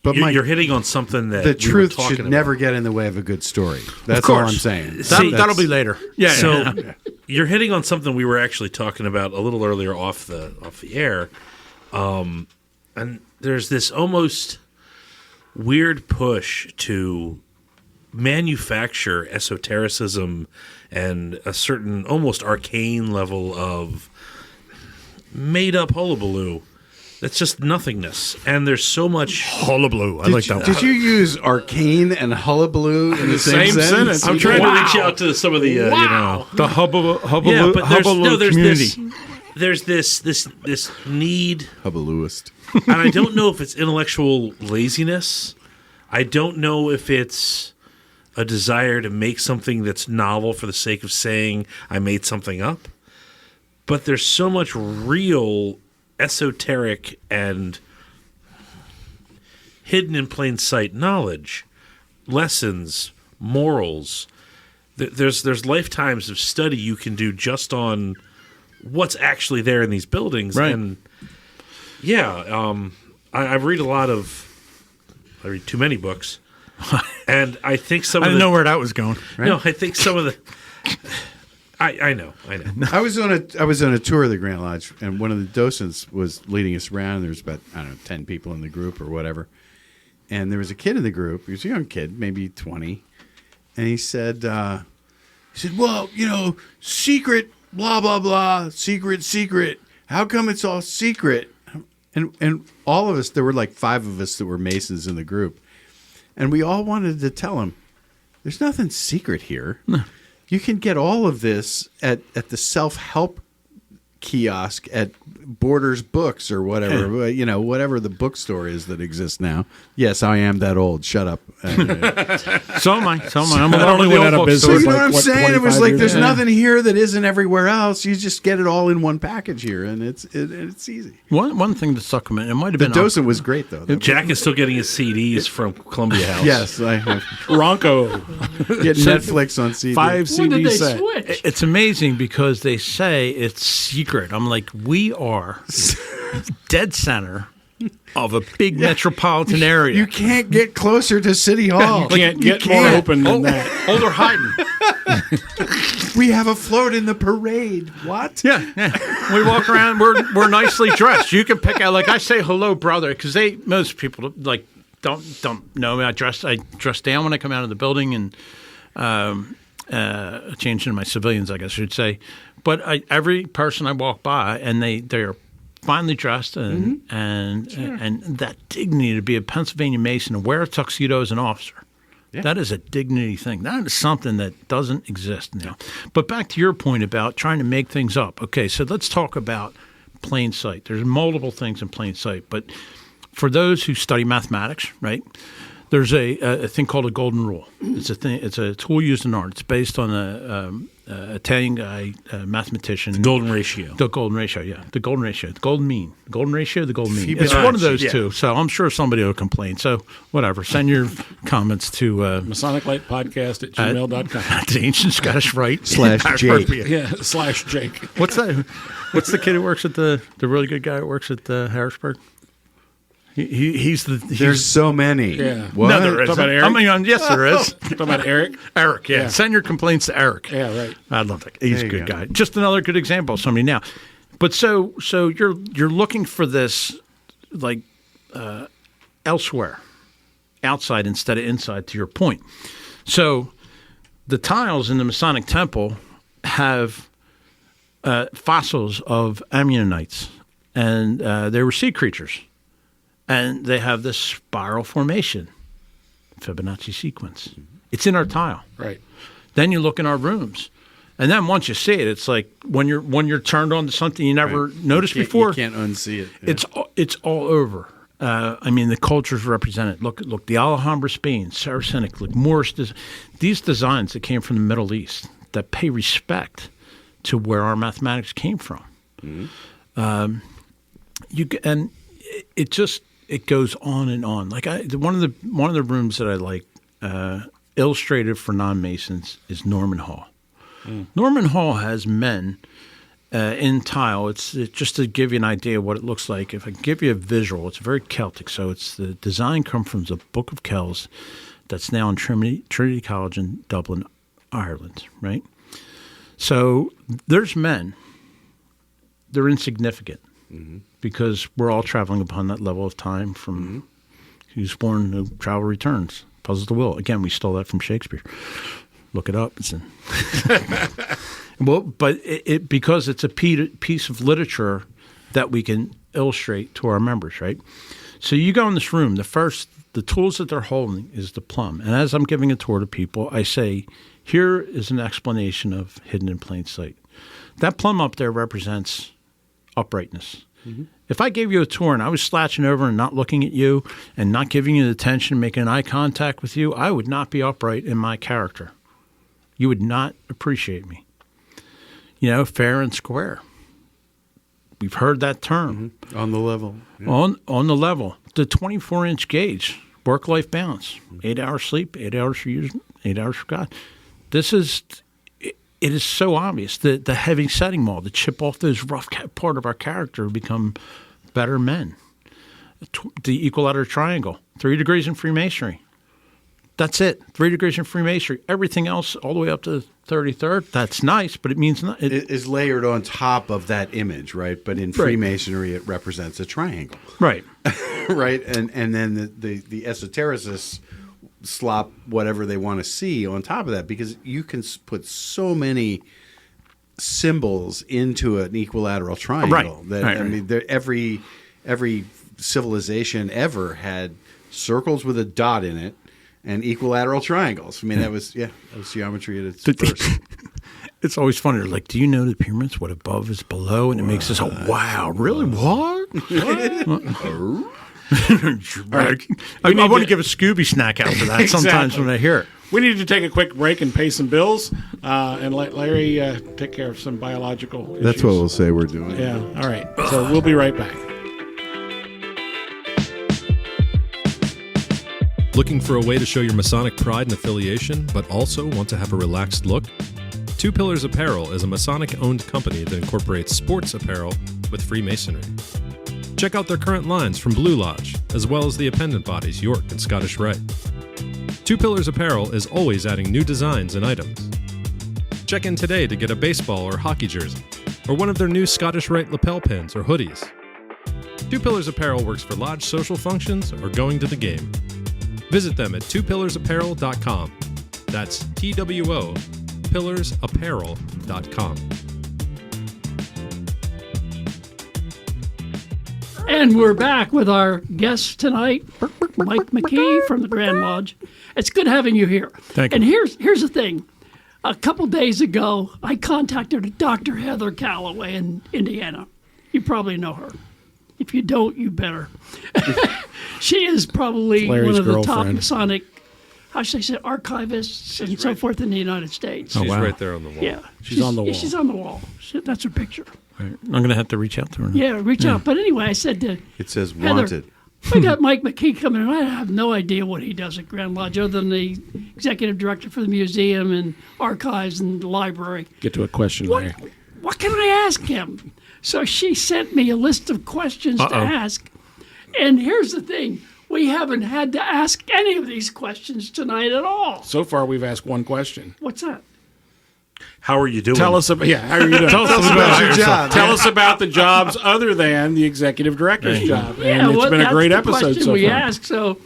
But you're hitting on something that the we truth were should talking never about. get in the way of a good story. That's all I'm saying. That'll be later. Yeah. So you're hitting on something we were actually talking about a little earlier off the air, and there's this almost weird push to manufacture esotericism and a certain almost arcane level of made up hullabaloo. That's just nothingness, and there's so much hullabaloo. I like that. Did you use arcane and hullabaloo in the same sentence? I'm trying to reach out to some of the The hullabaloo yeah, but there's community. there's this need, Hubbalooist. and I don't know if it's intellectual laziness. I don't know if it's a desire to make something that's novel for the sake of saying I made something up. But there's so much real esoteric and hidden in plain sight knowledge, lessons, morals. There's lifetimes of study you can do just on what's actually there in these buildings. Right. And I read I read too many books, and I think some I of didn't the, know where that was going. No, I think some of the. I know. I was on a tour of the Grand Lodge, and one of the docents was leading us around. There was about 10 people in the group or whatever, and there was a kid in the group. He was a young kid, maybe 20, and he said, "Well, secret, blah blah blah, secret. How come it's all secret?" And all of us, there were like 5 of us that were Masons in the group, and we all wanted to tell him, "There's nothing secret here." No. You can get all of this at the self-help kiosk at Borders Books or whatever, whatever the bookstore is that exists now. Yes, I am that old. Shut up. So am I. I'm That only went out of business. So you know like, what I'm saying? It was 25 like years there's ago? nothing here that isn't everywhere else. You just get it all in one package here, and it's easy. One thing that stuck me, it might have The been docent was great, though. Jack is still getting his CDs from Columbia House. Yes, I have. Ronco. Get Netflix on CD. 5 When did CD they set. switch? It's amazing because they say it's secret. I'm like, we are dead center of a big metropolitan area. You can't get closer to City Hall. You can't get more can't. open than that. Oh, they're hiding. We have a float in the parade. What? Yeah. We walk around. We're nicely dressed. You can pick out. Like I say, hello, brother, because most people like don't know me. I dress down when I come out of the building and change into my civilians, I guess I should say. But every person I walk by, and they're finely dressed and that dignity to be a Pennsylvania Mason and wear a tuxedo as an officer. Yeah. That is a dignity thing. That is something that doesn't exist now. But back to your point about trying to make things up. Okay, so let's talk about plain sight. There's multiple things in plain sight, but for those who study mathematics, right, there's a thing called a golden rule. It's a tool used in art. It's based on a Italian guy, a mathematician. The golden ratio. The golden ratio, yeah. The golden ratio. The golden mean. The golden ratio, the golden mean. Fibonacci. It's one of those two. So I'm sure somebody will complain. So whatever. Send your comments to Masonic Light Podcast at gmail.com. the Ancient Scottish Rite /Jake. Yeah, /Jake. What's that? What's the kid who works at the really good guy who works at Harrisburg? He's There's so many. Yeah. What? No, there Talk isn't. about Eric? Yes, there is. Talking about Eric? Eric, yeah. Send your complaints to Eric. Yeah, right. I love that. He's There a you good go. guy. Just another good example of somebody now. But so you're looking for this like elsewhere, outside instead of inside. To your point, so the tiles in the Masonic Temple have fossils of ammonites, and they were sea creatures. And they have this spiral formation, Fibonacci sequence. It's in our tile. Right. Then you look in our rooms, and then once you see it, it's like when you're turned on to something you never noticed before. You can't unsee it. Yeah. It's all over. I mean, the culture's represented. Look, the Alhambra, Spain, Saracenic, like Moorish. These designs that came from the Middle East that pay respect to where our mathematics came from. Mm-hmm. It goes on and on. Like one of the rooms that I like illustrated for non-Masons is Norman Hall. Norman Hall has men in tile. It's just to give you an idea of what it looks like. If I give you a visual, it's very Celtic. So it's the design comes from the Book of Kells that's now in Trinity College in Dublin, Ireland, right? So there's men. They're insignificant because we're all traveling upon that level of time from Who's Born, No Travel Returns, Puzzles the Will. Again, we stole that from Shakespeare. Look it up. It's in. Well, but it because it's a piece of literature that we can illustrate to our members, right? So you go in this room, the tools that they're holding is the plum. And as I'm giving a tour to people, I say, here is an explanation of hidden in plain sight. That plum up there represents uprightness. If I gave you a tour and I was slouching over and not looking at you and not giving you the attention, making eye contact with you, I would not be upright in my character. You would not appreciate me. Fair and square. We've heard that term. On the level. Yeah. On the level. The 24-inch gauge, work-life balance. 8 hours sleep, 8 hours for you, 8 hours for God. It is so obvious. The heavy setting mold, to chip off those rough part of our character to become better men. The equilateral triangle, 3 degrees in Freemasonry. That's it. 3 degrees in Freemasonry. Everything else, all the way up to the 33rd, that's nice, but it means not. It is layered on top of that image, right? But in Freemasonry, it represents a triangle. Right. Right? And then the esotericists slop whatever they want to see on top of that, because you can put so many symbols into an equilateral triangle. I mean, every civilization ever had circles with a dot in it and equilateral triangles. I mean, that was geometry at its first. It's always funny. They're like, do you know the pyramids? What above is below? And it makes us, wow, really? What? I want to give a Scooby snack after that sometimes when I hear it. We need to take a quick break and pay some bills and let Larry take care of some biological issues. That's what we'll say we're doing. Yeah, all right. So we'll be right back. Looking for a way to show your Masonic pride and affiliation, but also want to have a relaxed look? Two Pillars Apparel is a Masonic-owned company that incorporates sports apparel with Freemasonry. Check out their current lines from Blue Lodge, as well as the appendant bodies York and Scottish Rite. Two Pillars Apparel is always adding new designs and items. Check in today to get a baseball or hockey jersey, or one of their new Scottish Rite lapel pins or hoodies. Two Pillars Apparel works for lodge social functions or going to the game. Visit them at twopillarapparel.com. That's TWO, pillarsapparel.com. And we're back with our guest tonight, Mike McKee from the Grand Lodge. It's good having you here. Thank you. And here's the thing. A couple days ago, I contacted Dr. Heather Calloway in Indiana. You probably know her. If you don't, you better. She is probably one of the top Masonic, how should I say, archivists and so forth in the United States. She's right there on the wall. Yeah. She's on the wall. She's on the wall. That's her picture. Right. I'm going to have to reach out to her now. Yeah, reach out. But anyway, I said to It says Heather, wanted. we got Mike McKee coming in. I have no idea what he does at Grand Lodge other than the executive director for the museum and archives and the library. Get to a question, Larry. What can I ask him? So she sent me a list of questions to ask. And here's the thing. We haven't had to ask any of these questions tonight at all. So far, we've asked one question. What's that? How are you doing? Tell us about how are you doing? Tell us about your job. Tell us about the jobs other than the executive director's job. Yeah, and it's been a great episode question so we far. asked. So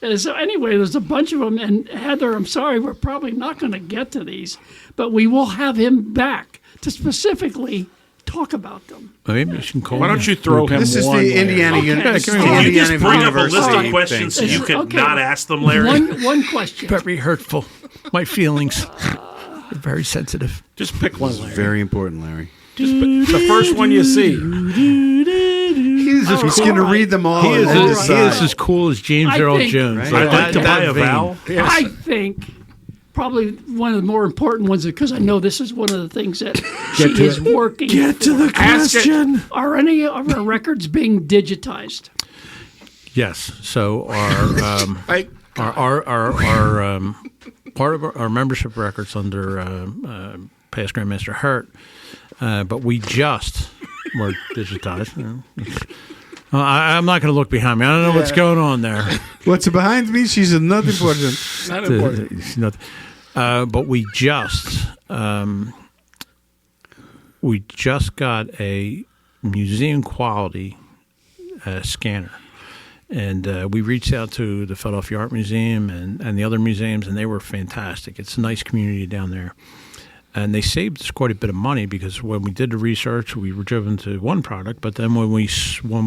anyway, there's a bunch of them. And Heather, I'm sorry, we're probably not going to get to these, but we will have him back to specifically talk about them. Maybe you can call Why don't you throw him This is one, the Larry? Indiana Can you just bring up a list of University questions so thing. you could Okay. not ask them, Larry? One question. Very hurtful. My feelings are very sensitive. Just pick one, Larry. Very important, Larry. Just pick the first one you see. He's He's going to read them all He and is, then he is decide. as cool as James I Earl think- Jones. Right. I'd like to buy a vein. vowel. I think probably one of the more important ones, because I know this is one of the things that she is working for. Ask it. Are any of our records being digitized? Yes. So our part of our membership records under past Grandmaster Hurt but we just were digitized. I'm not going to look behind me. I don't know what's going on there. What's behind me? She's not important. Not important. But we just got a museum quality scanner. And we reached out to the Philadelphia Art Museum and the other museums, and they were fantastic. It's a nice community down there. And they saved us quite a bit of money because when we did the research, we were driven to one product. But then when we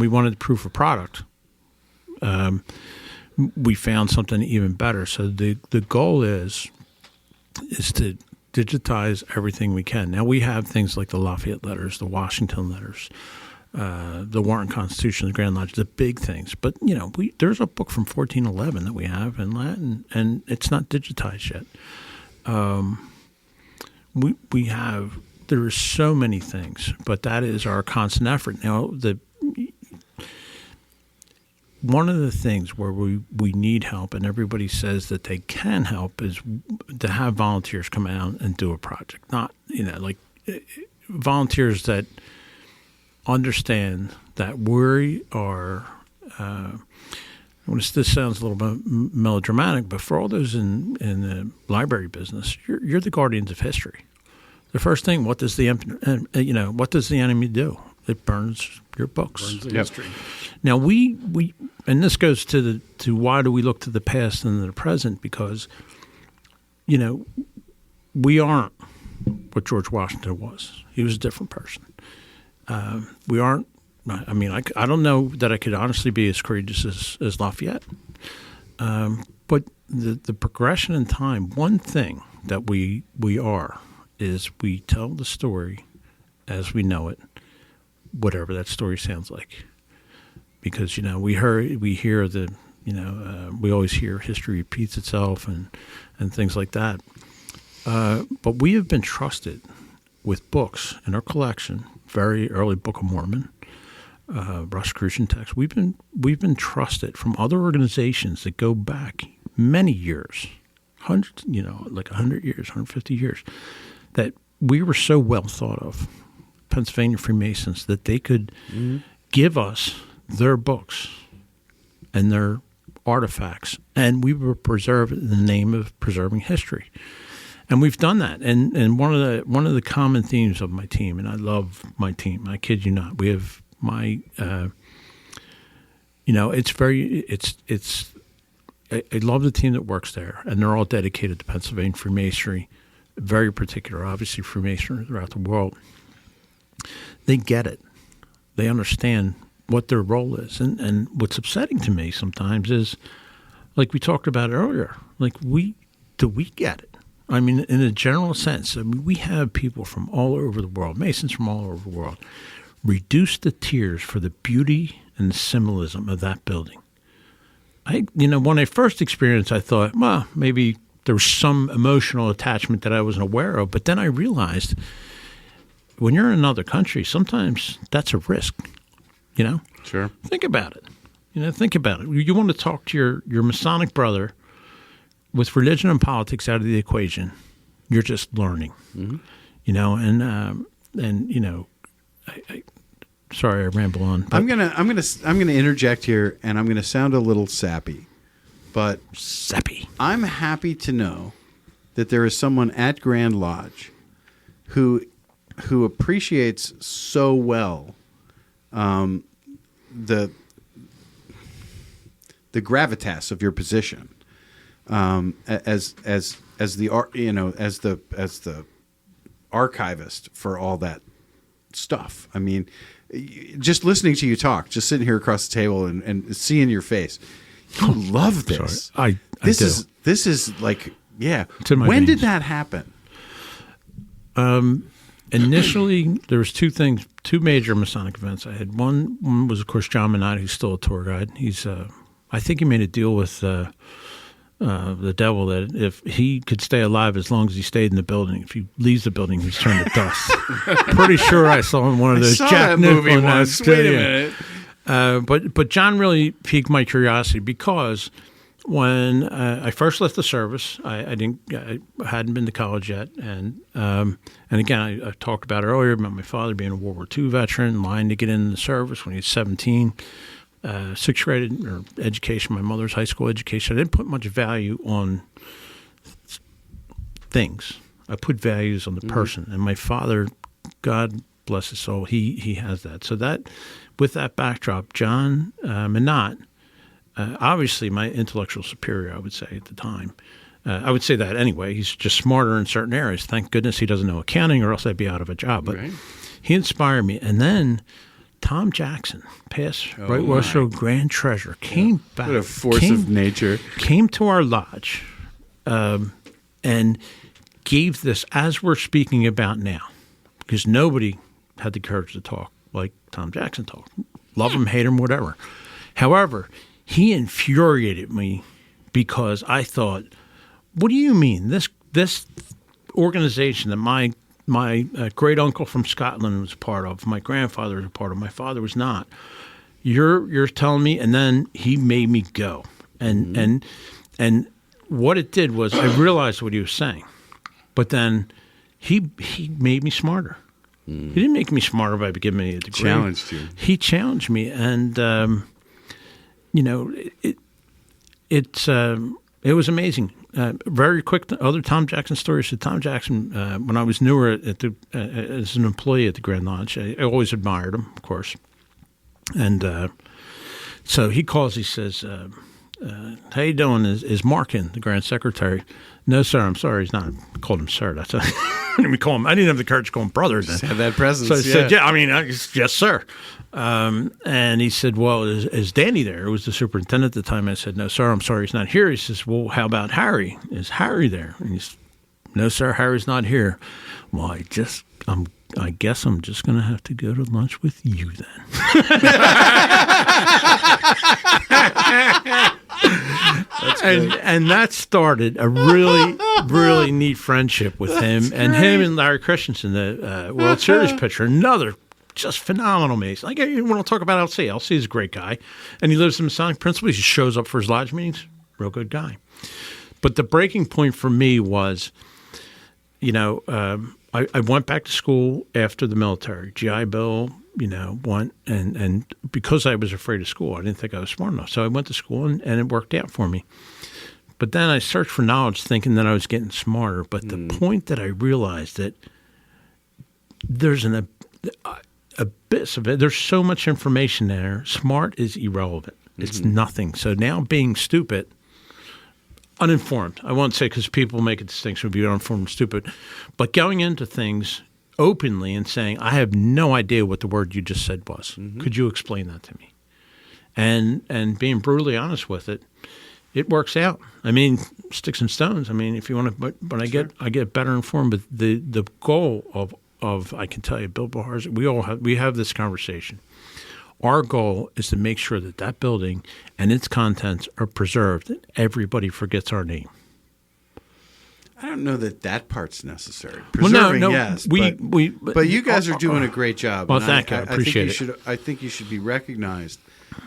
wanted proof of product, we found something even better. So the goal is to digitize everything we can. Now we have things like the Lafayette letters, the Washington letters, the Warren Constitution, the Grand Lodge, the big things. But there's a book from 1411 that we have in Latin, and it's not digitized yet. There are so many things, but that is our constant effort. Now, one of the things where we need help, and everybody says that they can help, is to have volunteers come out and do a project. Not, like volunteers that understand that we are. This sounds a little bit melodramatic, but for all those in the library business, you're the guardians of history. The first thing, what does the enemy do? It burns your books. Burns the history. Now we and this goes to why do we look to the past and the present? Because we aren't what George Washington was. He was a different person. We aren't. I mean, I don't know that I could honestly be as courageous as Lafayette. But the progression in time, one thing that we are is we tell the story as we know it, whatever that story sounds like. Because, we always hear history repeats itself and things like that. But we have been trusted with books in our collection, very early Book of Mormon, Rosicrucian text. We've been trusted from other organizations that go back many years, hundreds, like 100 years, 150 years, that we were so well thought of, Pennsylvania Freemasons, that they could give us their books and their artifacts, and we were preserved in the name of preserving history. And we've done that. And one of the common themes of my team, and I love my team, I kid you not, we have my, I love the team that works there, and they're all dedicated to Pennsylvania Freemasonry, very particular, obviously Freemasonry throughout the world. They get it. They understand what their role is. And what's upsetting to me sometimes is, like we talked about earlier, like we get it? I mean, in a general sense, we have people from all over the world, Masons from all over the world, reduce to tears for the beauty and the symbolism of that building. When I first experienced, I thought, well, maybe there was some emotional attachment that I wasn't aware of. But then I realized when you're in another country, sometimes that's a risk, Sure. Think about it. Think about it. You want to talk to your Masonic brother with religion and politics out of the equation. You're just learning, sorry, I ramble on. I'm gonna interject here, and I'm gonna sound a little sappy, but I'm happy to know that there is someone at Grand Lodge who appreciates so well the gravitas of your position as the archivist for all that stuff. I mean, just listening to you talk, just sitting here across the table and seeing your face, you love this. This is like, yeah. When did that happen? Initially, there was two major Masonic events I had. One was, of course, John Minotti, who's still a tour guide. He's, I think he made a deal with the devil that if he could stay alive as long as he stayed in the building, if he leaves the building, he's turned to dust. Pretty sure I saw in one of those Jack movie once. Wait a minute. But John really piqued my curiosity because when I first left the service, I hadn't been to college yet, and again, I talked about it earlier about my father being a World War II veteran, lying to get into the service when he was 17. Sixth grade or education, my mother's high school education. I didn't put much value on things. I put values on the person, and my father, God bless his soul, he has that. So that, with that backdrop, John Minot. Obviously, my intellectual superior, I would say, at the time. I would say that anyway. He's just smarter in certain areas. Thank goodness he doesn't know accounting, or else I'd be out of a job. But he inspired me. And then Tom Jackson, past Right Westro Grand Treasurer, came back. What a force of nature. Came to our lodge and gave this, as we're speaking about now, because nobody had the courage to talk like Tom Jackson talked. Love him, hate him, whatever. However, he infuriated me because I thought, what do you mean? This organization that my great uncle from Scotland was a part of, my grandfather was a part of, my father was not. You're telling me, and then he made me go, and what it did was I realized what he was saying, but then he made me smarter. He didn't make me smarter by giving me a degree. Challenged you. He challenged me, and it was amazing. Very quick, other Tom Jackson stories. So Tom Jackson, when I was newer as an employee at the Grand Lodge, I always admired him, of course. And so he calls. He says, "How you doing? Is Mark in, the Grand Secretary?" "No, sir. I'm sorry. He's not." I called him sir. That's I didn't have the courage to call him brother. Then. Just have that presence. So I said, yes, sir. And he said, well, is Danny there? It was the superintendent at the time. I said, no, sir, I'm sorry, he's not here. He says, well, how about Harry? Is Harry there? And he's, no, sir, Harry's not here. Well, I guess I'm just going to have to go to lunch with you then. And that started a really, really neat friendship with him. And him and Larry Christensen, the World Series pitcher, another just phenomenal Mason. Like, when I'll talk about LC, LC is a great guy. And he lives in Masonic Principle. He just shows up for his lodge meetings. Real good guy. But the breaking point for me was, I went back to school after the military. GI Bill, went, and because I was afraid of school, I didn't think I was smart enough. So I went to school, and it worked out for me. But then I searched for knowledge thinking that I was getting smarter. But the point that I realized that there's an abyss of it. There's so much information there. Smart is irrelevant. It's nothing. So now being stupid, uninformed, I won't say, because people make a distinction between uninformed and stupid, but going into things openly and saying, I have no idea what the word you just said was. Could you explain that to me? And being brutally honest with it, it works out. I mean, sticks and stones. I mean, if you want to, but I get better informed. But the goal of I can tell you, Bill Bahars, we have this conversation. Our goal is to make sure that building and its contents are preserved, and everybody forgets our name. I don't know that part's necessary. Preserving, yes. But you guys are doing a great job. Well, thank you. I appreciate it. I think you should be recognized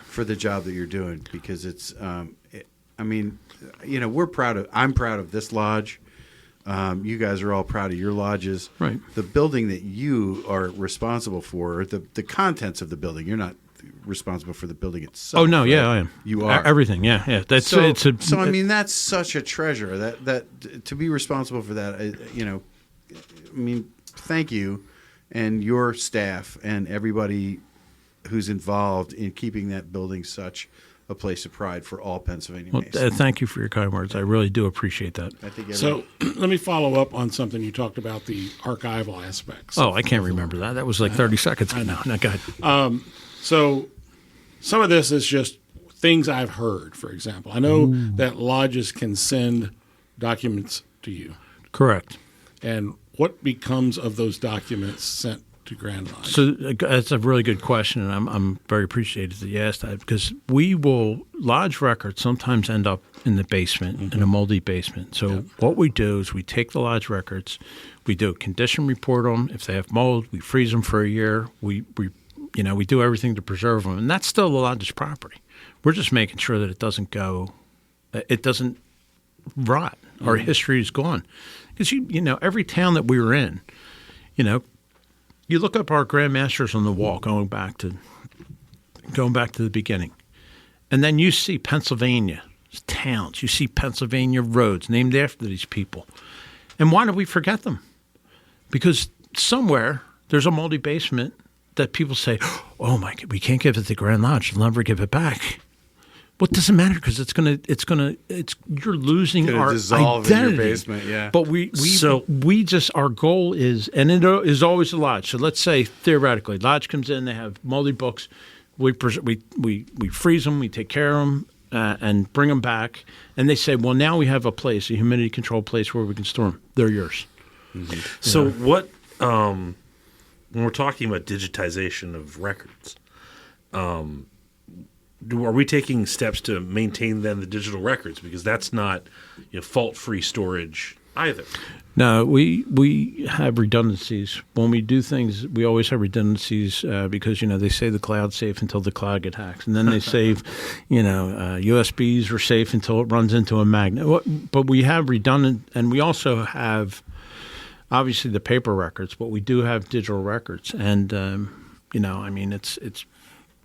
for the job that you're doing, because it's. We're proud of. I'm proud of this lodge. You guys are all proud of your lodges. Right. The building that you are responsible for, the contents of the building. You're not responsible for the building itself. Oh no, right? yeah, I am. You are everything. Yeah. That's so. I mean, that's such a treasure. That to be responsible for that. Thank you, and your staff and everybody who's involved in keeping that building such a place of pride for all Pennsylvania Masons. Thank you for your kind words. I really do appreciate that. So let me follow up on something you talked about, the archival aspects. Oh, I can't remember that. That was like 30 seconds ago. No, go ahead. So some of this is just things I've heard, for example. I know that lodges can send documents to you. Correct. And what becomes of those documents sent to Grand Lodge? So that's a really good question, and I'm very appreciative that you asked that, because lodge records sometimes end up in the basement, in a moldy basement. So what we do is we take the lodge records, we do a condition report on them. If they have mold, we freeze them for a year. We do everything to preserve them, and that's still the lodge's property. We're just making sure that it doesn't go it doesn't rot. Our history is gone. Because, you know, every town that we were in, you know, you look up our grandmasters on the wall going back to the beginning. And then you see Pennsylvania towns. You see Pennsylvania roads named after these people. And why do we forget them? Because somewhere there's a moldy basement that people say, oh my God, we can't give it to Grand Lodge. They'll never give it back. What does it matter? Because you're losing our dissolve identity. in your basement, yeah. But we just, our goal is, and it is always the lodge. So let's say theoretically, lodge comes in, they have moldy books. We freeze them, we take care of them, and bring them back. And they say, well, now we have a place, a humidity control place where we can store them. They're yours. Mm-hmm. So what, when we're talking about digitization of records, are we taking steps to maintain then the digital records? Because that's not fault-free storage either. No, we have redundancies. When we do things, we always have redundancies because, they say the cloud's safe until the cloud gets hacked. And then they save, USBs are safe until it runs into a magnet. But we have redundant, and we also have, obviously, the paper records, but we do have digital records. And, it's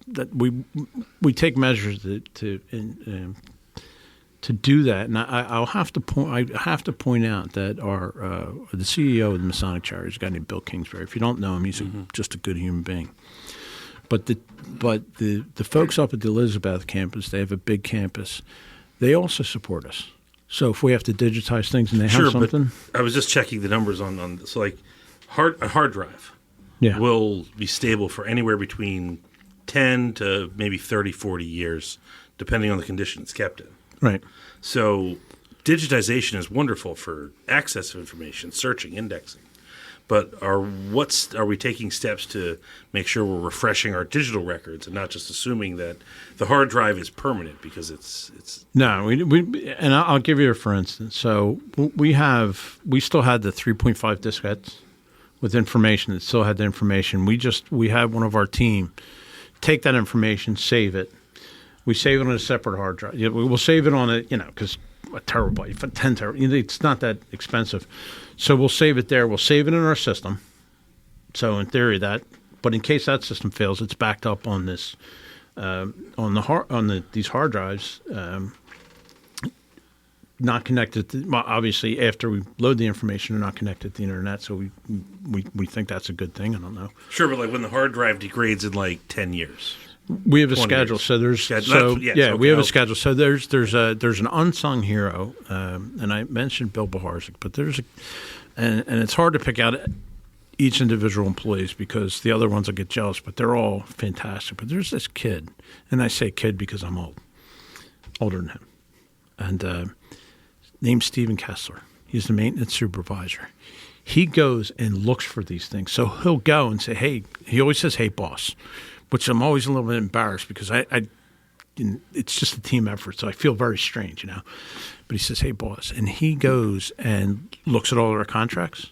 that we take measures to do that, and I have to point out that the CEO of the Masonic Charter is a guy named Bill Kingsbury. If you don't know him, he's just a good human being. But the folks up at the Elizabeth campus, they have a big campus. They also support us. So if we have to digitize things and they have something, but I was just checking the numbers on so like a hard drive yeah. will be stable for anywhere between 10 to maybe 30, 40 years, depending on the condition it's kept in. Right. So digitization is wonderful for access of information, searching, indexing. But are we taking steps to make sure we're refreshing our digital records and not just assuming that the hard drive is permanent because it's No, and I'll give you a for instance. So we still had the 3.5 diskettes with information that still had the information. We had one of our team take that information, save it. We save it on a separate hard drive. We will save it on because a terabyte, 10 terabyte, it's not that expensive. So we'll save it there. We'll save it in our system. So in theory but in case that system fails, it's backed up on this, these hard drives, not connected to, well, obviously after we load the information, they're not connected to the internet. So we think that's a good thing. I don't know. Sure, but like when the hard drive degrades in like 10 years. We have a schedule, years. So there's we have a schedule. So there's an unsung hero, and I mentioned Bill Baharzik, but and it's hard to pick out each individual employees because the other ones will get jealous, but they're all fantastic. But there's this kid, and I say kid because I'm older than him, and named Stephen Kessler. He's the maintenance supervisor. He goes and looks for these things. So he'll go and say, "Hey," he always says, "Hey, boss." Which I'm always a little bit embarrassed because it's just a team effort, so I feel very strange, But he says, "Hey, boss," and he goes and looks at all our contracts.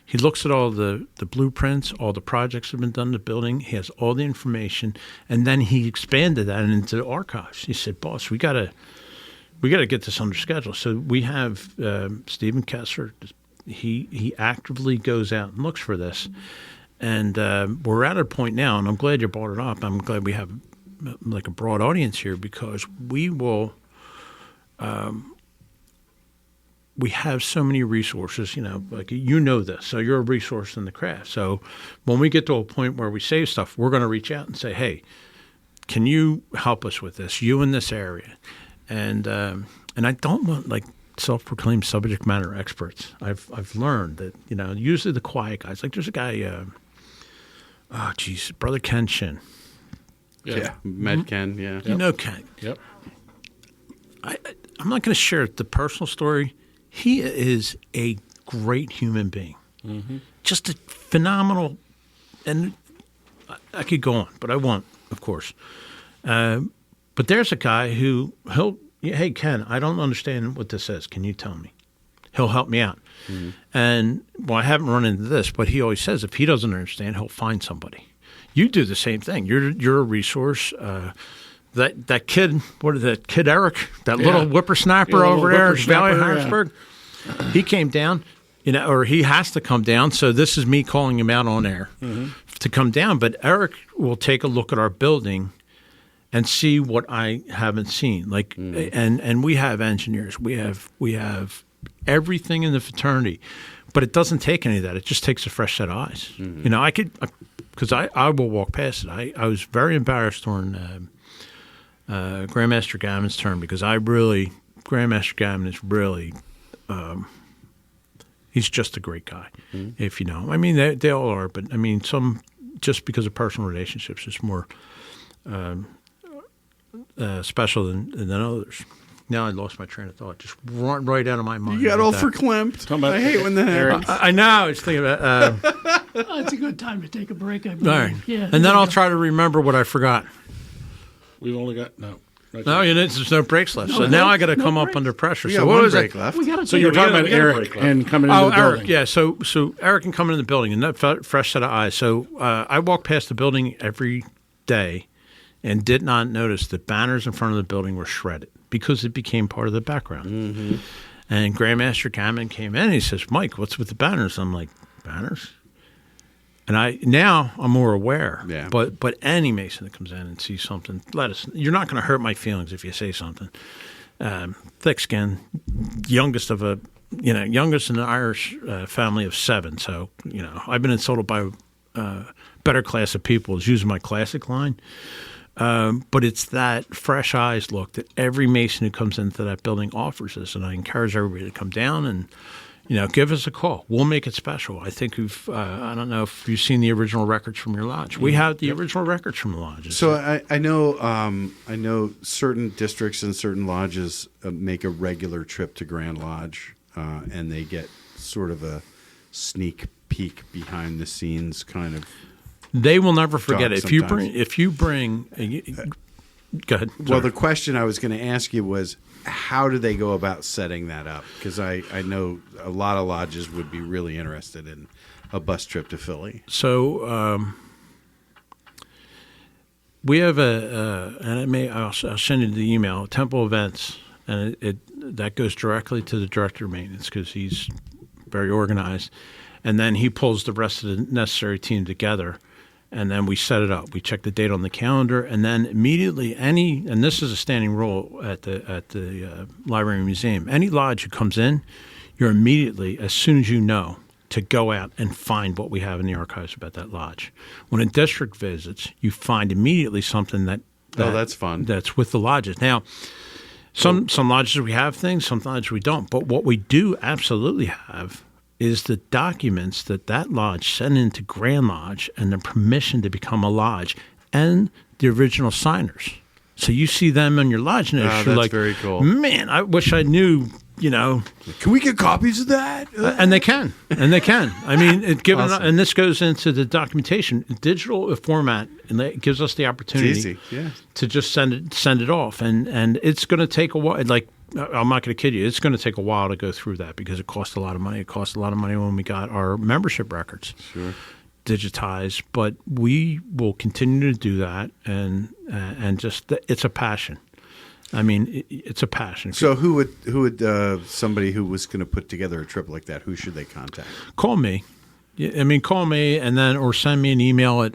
He looks at all the blueprints, all the projects that have been done in the building. He has all the information, and then he expanded that into the archives. He said, "Boss, we gotta get this under schedule." So we have Stephen Kessler. He actively goes out and looks for this. And we're at a point now, and I'm glad you brought it up. I'm glad we have like a broad audience here because we will. We have so many resources, like this. So you're a resource in the craft. So when we get to a point where we save stuff, we're going to reach out and say, "Hey, can you help us with this? You in this area?" And I don't want like self-proclaimed subject matter experts. I've learned that usually the quiet guys. Like there's a guy. Brother Ken Shin. Yeah, Med Ken, yeah. You know Ken. Yep. I'm not going to share the personal story. He is a great human being. Mm-hmm. Just a phenomenal, and I could go on, but I won't, of course. But there's a guy hey, Ken, I don't understand what this is. Can you tell me? He'll help me out. Mm-hmm. And, I haven't run into this, but he always says if he doesn't understand, he'll find somebody. You do the same thing. You're a resource. that kid, what is that kid Eric, that little whippersnapper over there, Valley Harrisburg, he came down, or he has to come down. So this is me calling him out on air to come down. But Eric will take a look at our building and see what I haven't seen. And we have engineers, we have everything in the fraternity, but it doesn't take any of that. It just takes a fresh set of eyes. I could, because I will walk past it. I was very embarrassed during Grandmaster Gammon's term, because Grandmaster Gammon is really, he's just a great guy, if you know. I mean, they all are, but I mean, some just because of personal relationships is more special than others. Now I lost my train of thought. Just right out of my mind. You got all verklempt. I hate when that happens. I know. I was thinking about. It's a good time to take a break. I believe. All right. Yeah. And then I'll try to remember what I forgot. We've only got no. There's no breaks left. So now I got to come up under pressure. We So got what one was break it? left. We got So you're talking about Eric and coming into the building. Eric, yeah. So Eric can come in the building, and that fresh set of eyes. So I walk past the building every day and did not notice the banners in front of the building were shredded because it became part of the background. And Grandmaster Gammon came in and he says, "Mike, what's with the banners?" I'm like, "Banners?" And I'm more aware. Yeah. But any Mason that comes in and sees something, you're not going to hurt my feelings if you say something. Thick skin, youngest in the Irish family of 7. So, I've been insulted by a better class of people is using my classic line. But it's that fresh eyes look that every Mason who comes into that building offers us. And I encourage everybody to come down and, give us a call. We'll make it special. I think I don't know if you've seen the original records from your lodge. We have the original records from the lodges. So I know certain districts and certain lodges make a regular trip to Grand Lodge, and they get sort of a sneak peek behind the scenes kind of. They will never forget it. Sometimes. If you bring, go ahead. Well, the question I was going to ask you was, how do they go about setting that up? Because I know a lot of lodges would be really interested in a bus trip to Philly. So we have I'll send you the email, Temple Events, and that goes directly to the director of maintenance because he's very organized, and then he pulls the rest of the necessary team together. And then we set it up. We check the date on the calendar, and then immediately and this is a standing rule at the library and museum. Any lodge who comes in, you're immediately, as soon as you know, to go out and find what we have in the archives about that lodge. When a district visits, you find immediately something that that's fun. That's with the lodges. Now, some lodges we have things, some lodges we don't. But what we do absolutely have is the documents that lodge sent into Grand Lodge and the permission to become a lodge and the original signers. So you see them on your lodge notice. You're that's like, very cool. Man, I wish I knew, Can we get copies of that? And they can. I mean, awesome. And this goes into the documentation, digital format, and it gives us the opportunity to just send it off. And it's going to take a while. Like, I'm not going to kid you. It's going to take a while to go through that because it costs a lot of money. It cost a lot of money when we got our membership records digitized. But we will continue to do that, and just it's a passion. I mean, it's a passion. So who would somebody who was going to put together a trip like that? Who should they contact? Call me. Call me, and then or send me an email at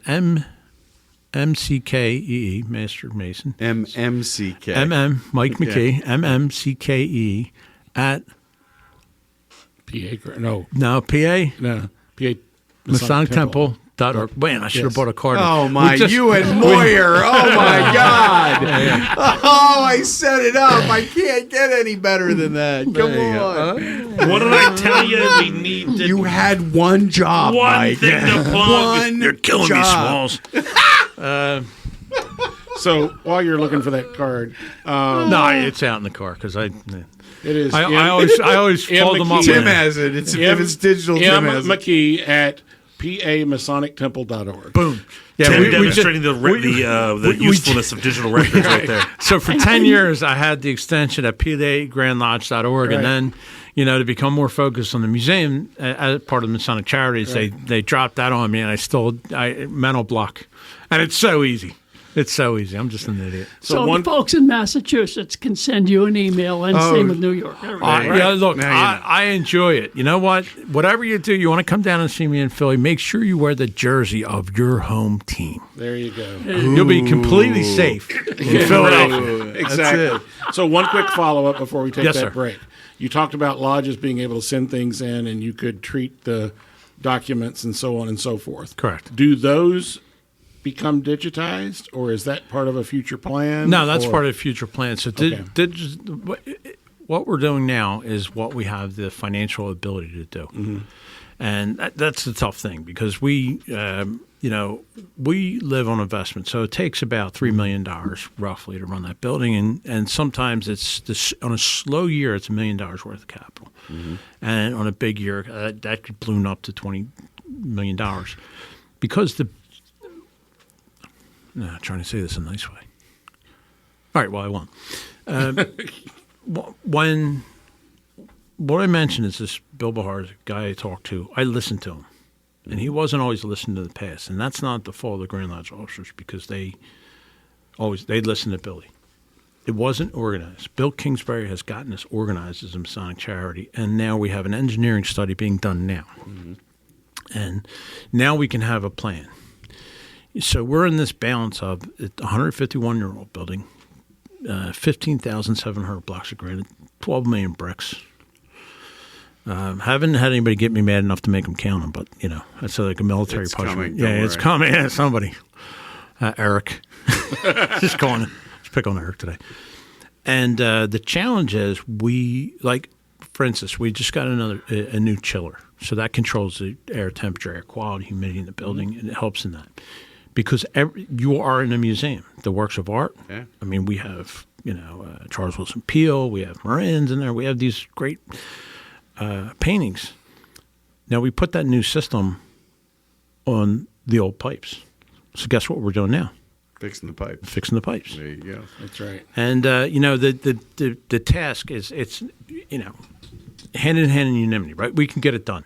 MCKE, Master Mason. MMCK. Mike McKee, MMCKE at PA. No, PA? No, PA. MasonicTemple.org. Man, I should have bought a card. Oh, my, you and Moyer. Oh, my God. Oh, I set it up. I can't get any better than that. Come on. What did I tell you? We need to. You had one job, one Mike. thing to plug. One You're killing me, Smalls. So while you're looking for that card, no, it's out in the car because it is. I always fold them up. Tim has it. If it's digital, Tim has it. McKee at PAMasonicTemple.org. Boom. Yeah, Tim demonstrating the usefulness of digital records right there. So for 10 years, I had the extension at PAGrandLodge.org, and then, to become more focused on the museum as part of the Masonic Charities, they dropped that on me, and I mental block. And it's so easy. It's so easy. I'm just an idiot. So one- the folks in Massachusetts can send you an email, and same with New York. Yeah, look, I enjoy it. You know what? Whatever you do, you want to come down and see me in Philly, make sure you wear the jersey of your home team. There you go. You'll be completely safe in Philadelphia. Exactly. So one quick follow-up before we take Yes, that sir. break. You talked about lodges being able to send things in, and you could treat the documents and so on and so forth. Correct. Do those become digitized, or is that part of a future plan? No, that's or- part of the future plan. So what we're doing now is what we have the financial ability to do. Mm-hmm. And that's the tough thing because we live on investment. So it takes about $3 million roughly to run that building. And sometimes on a slow year, it's $1 million worth of capital. Mm-hmm. And on a big year, that could balloon up to $20 million. Because I'm trying to say this in a nice way. All right, well, I won't. What I mentioned is this Bill Bahar, a guy I talked to, I listened to him. And he wasn't always listening to the past. And that's not the fault of the Grand Lodge officers because they'd listen to Billy. It wasn't organized. Bill Kingsbury has gotten us organized as a Masonic charity. And now we have an engineering study being done now. Mm-hmm. And now we can have a plan. So we're in this balance of a 151-year-old building, 15,700 blocks of granite, 12 million bricks. Haven't had anybody get me mad enough to make them count them, but, that's like a military It's punishment. coming, Yeah, it's don't coming. Yeah, somebody. Eric. Just pick on Eric today. And the challenge is for instance, we just got a new chiller. So that controls the air temperature, air quality, humidity in the building, and it helps in that. Because you are in a museum, the works of art. Yeah. I mean, we have, Charles Wilson Peale, we have Marins in there, we have these great paintings. Now, we put that new system on the old pipes. So guess what we're doing now? Fixing the pipe. Fixing the pipes. There you go. That's right. And, the task is, hand in hand in unanimity, right? We can get it done.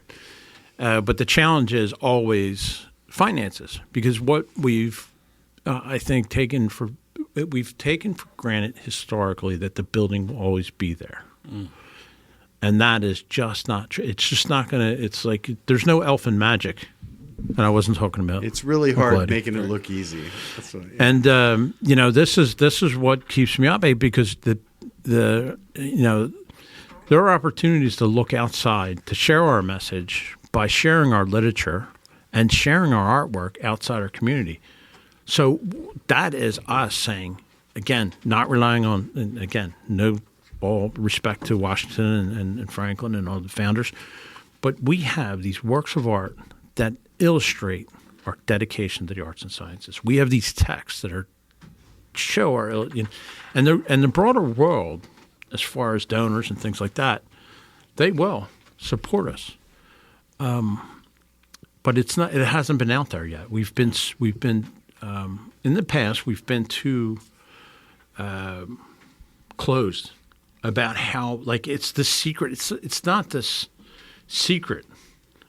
But the challenge is always finances, because what we've, I think, taken for granted historically that the building will always be there. Mm. And that is just not true. It's just not going to – it's like there's no elfin magic. And I wasn't talking about – It's really hard making it look easy. That's what, yeah. And, this is what keeps me up, because there are opportunities to look outside, to share our message by sharing our literature and sharing our artwork outside our community. So that is us saying, again, not relying on, and again, no all respect to Washington and Franklin and all the founders, but we have these works of art that illustrate our dedication to the arts and sciences. We have these texts that show our, and the broader world, as far as donors and things like that, they will support us. But it's not. It hasn't been out there yet. We've been in the past. We've been too closed about how it's the secret. It's not this secret.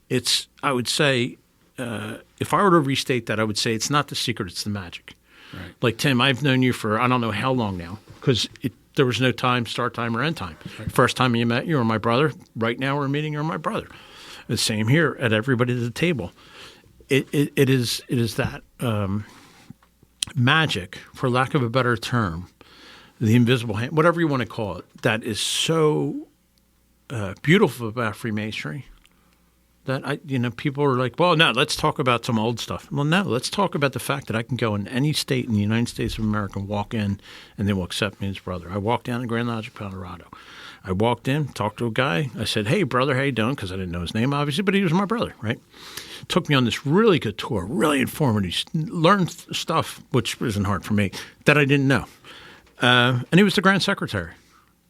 It's, I would say, if I were to restate that, I would say it's not the secret. It's the magic. Right. Like Tim, I've known you for I don't know how long now, because there was no start time or end time. Right. First time you met, you were my brother. Right now we're meeting, you're my brother. The same here at everybody at the table. It is that magic, for lack of a better term, the invisible hand, whatever you want to call it, that is so beautiful about Freemasonry that people are like, well, no, let's talk about some old stuff. Well, no, let's talk about the fact that I can go in any state in the United States of America and walk in, and they will accept me as brother. I walked down to Grand Lodge, Colorado. I walked in, talked to a guy. I said, hey, brother, how you doing? Because I didn't know his name, obviously, but he was my brother, right? Took me on this really good tour, really informative, learned stuff, which isn't hard for me, that I didn't know. And he was the Grand Secretary.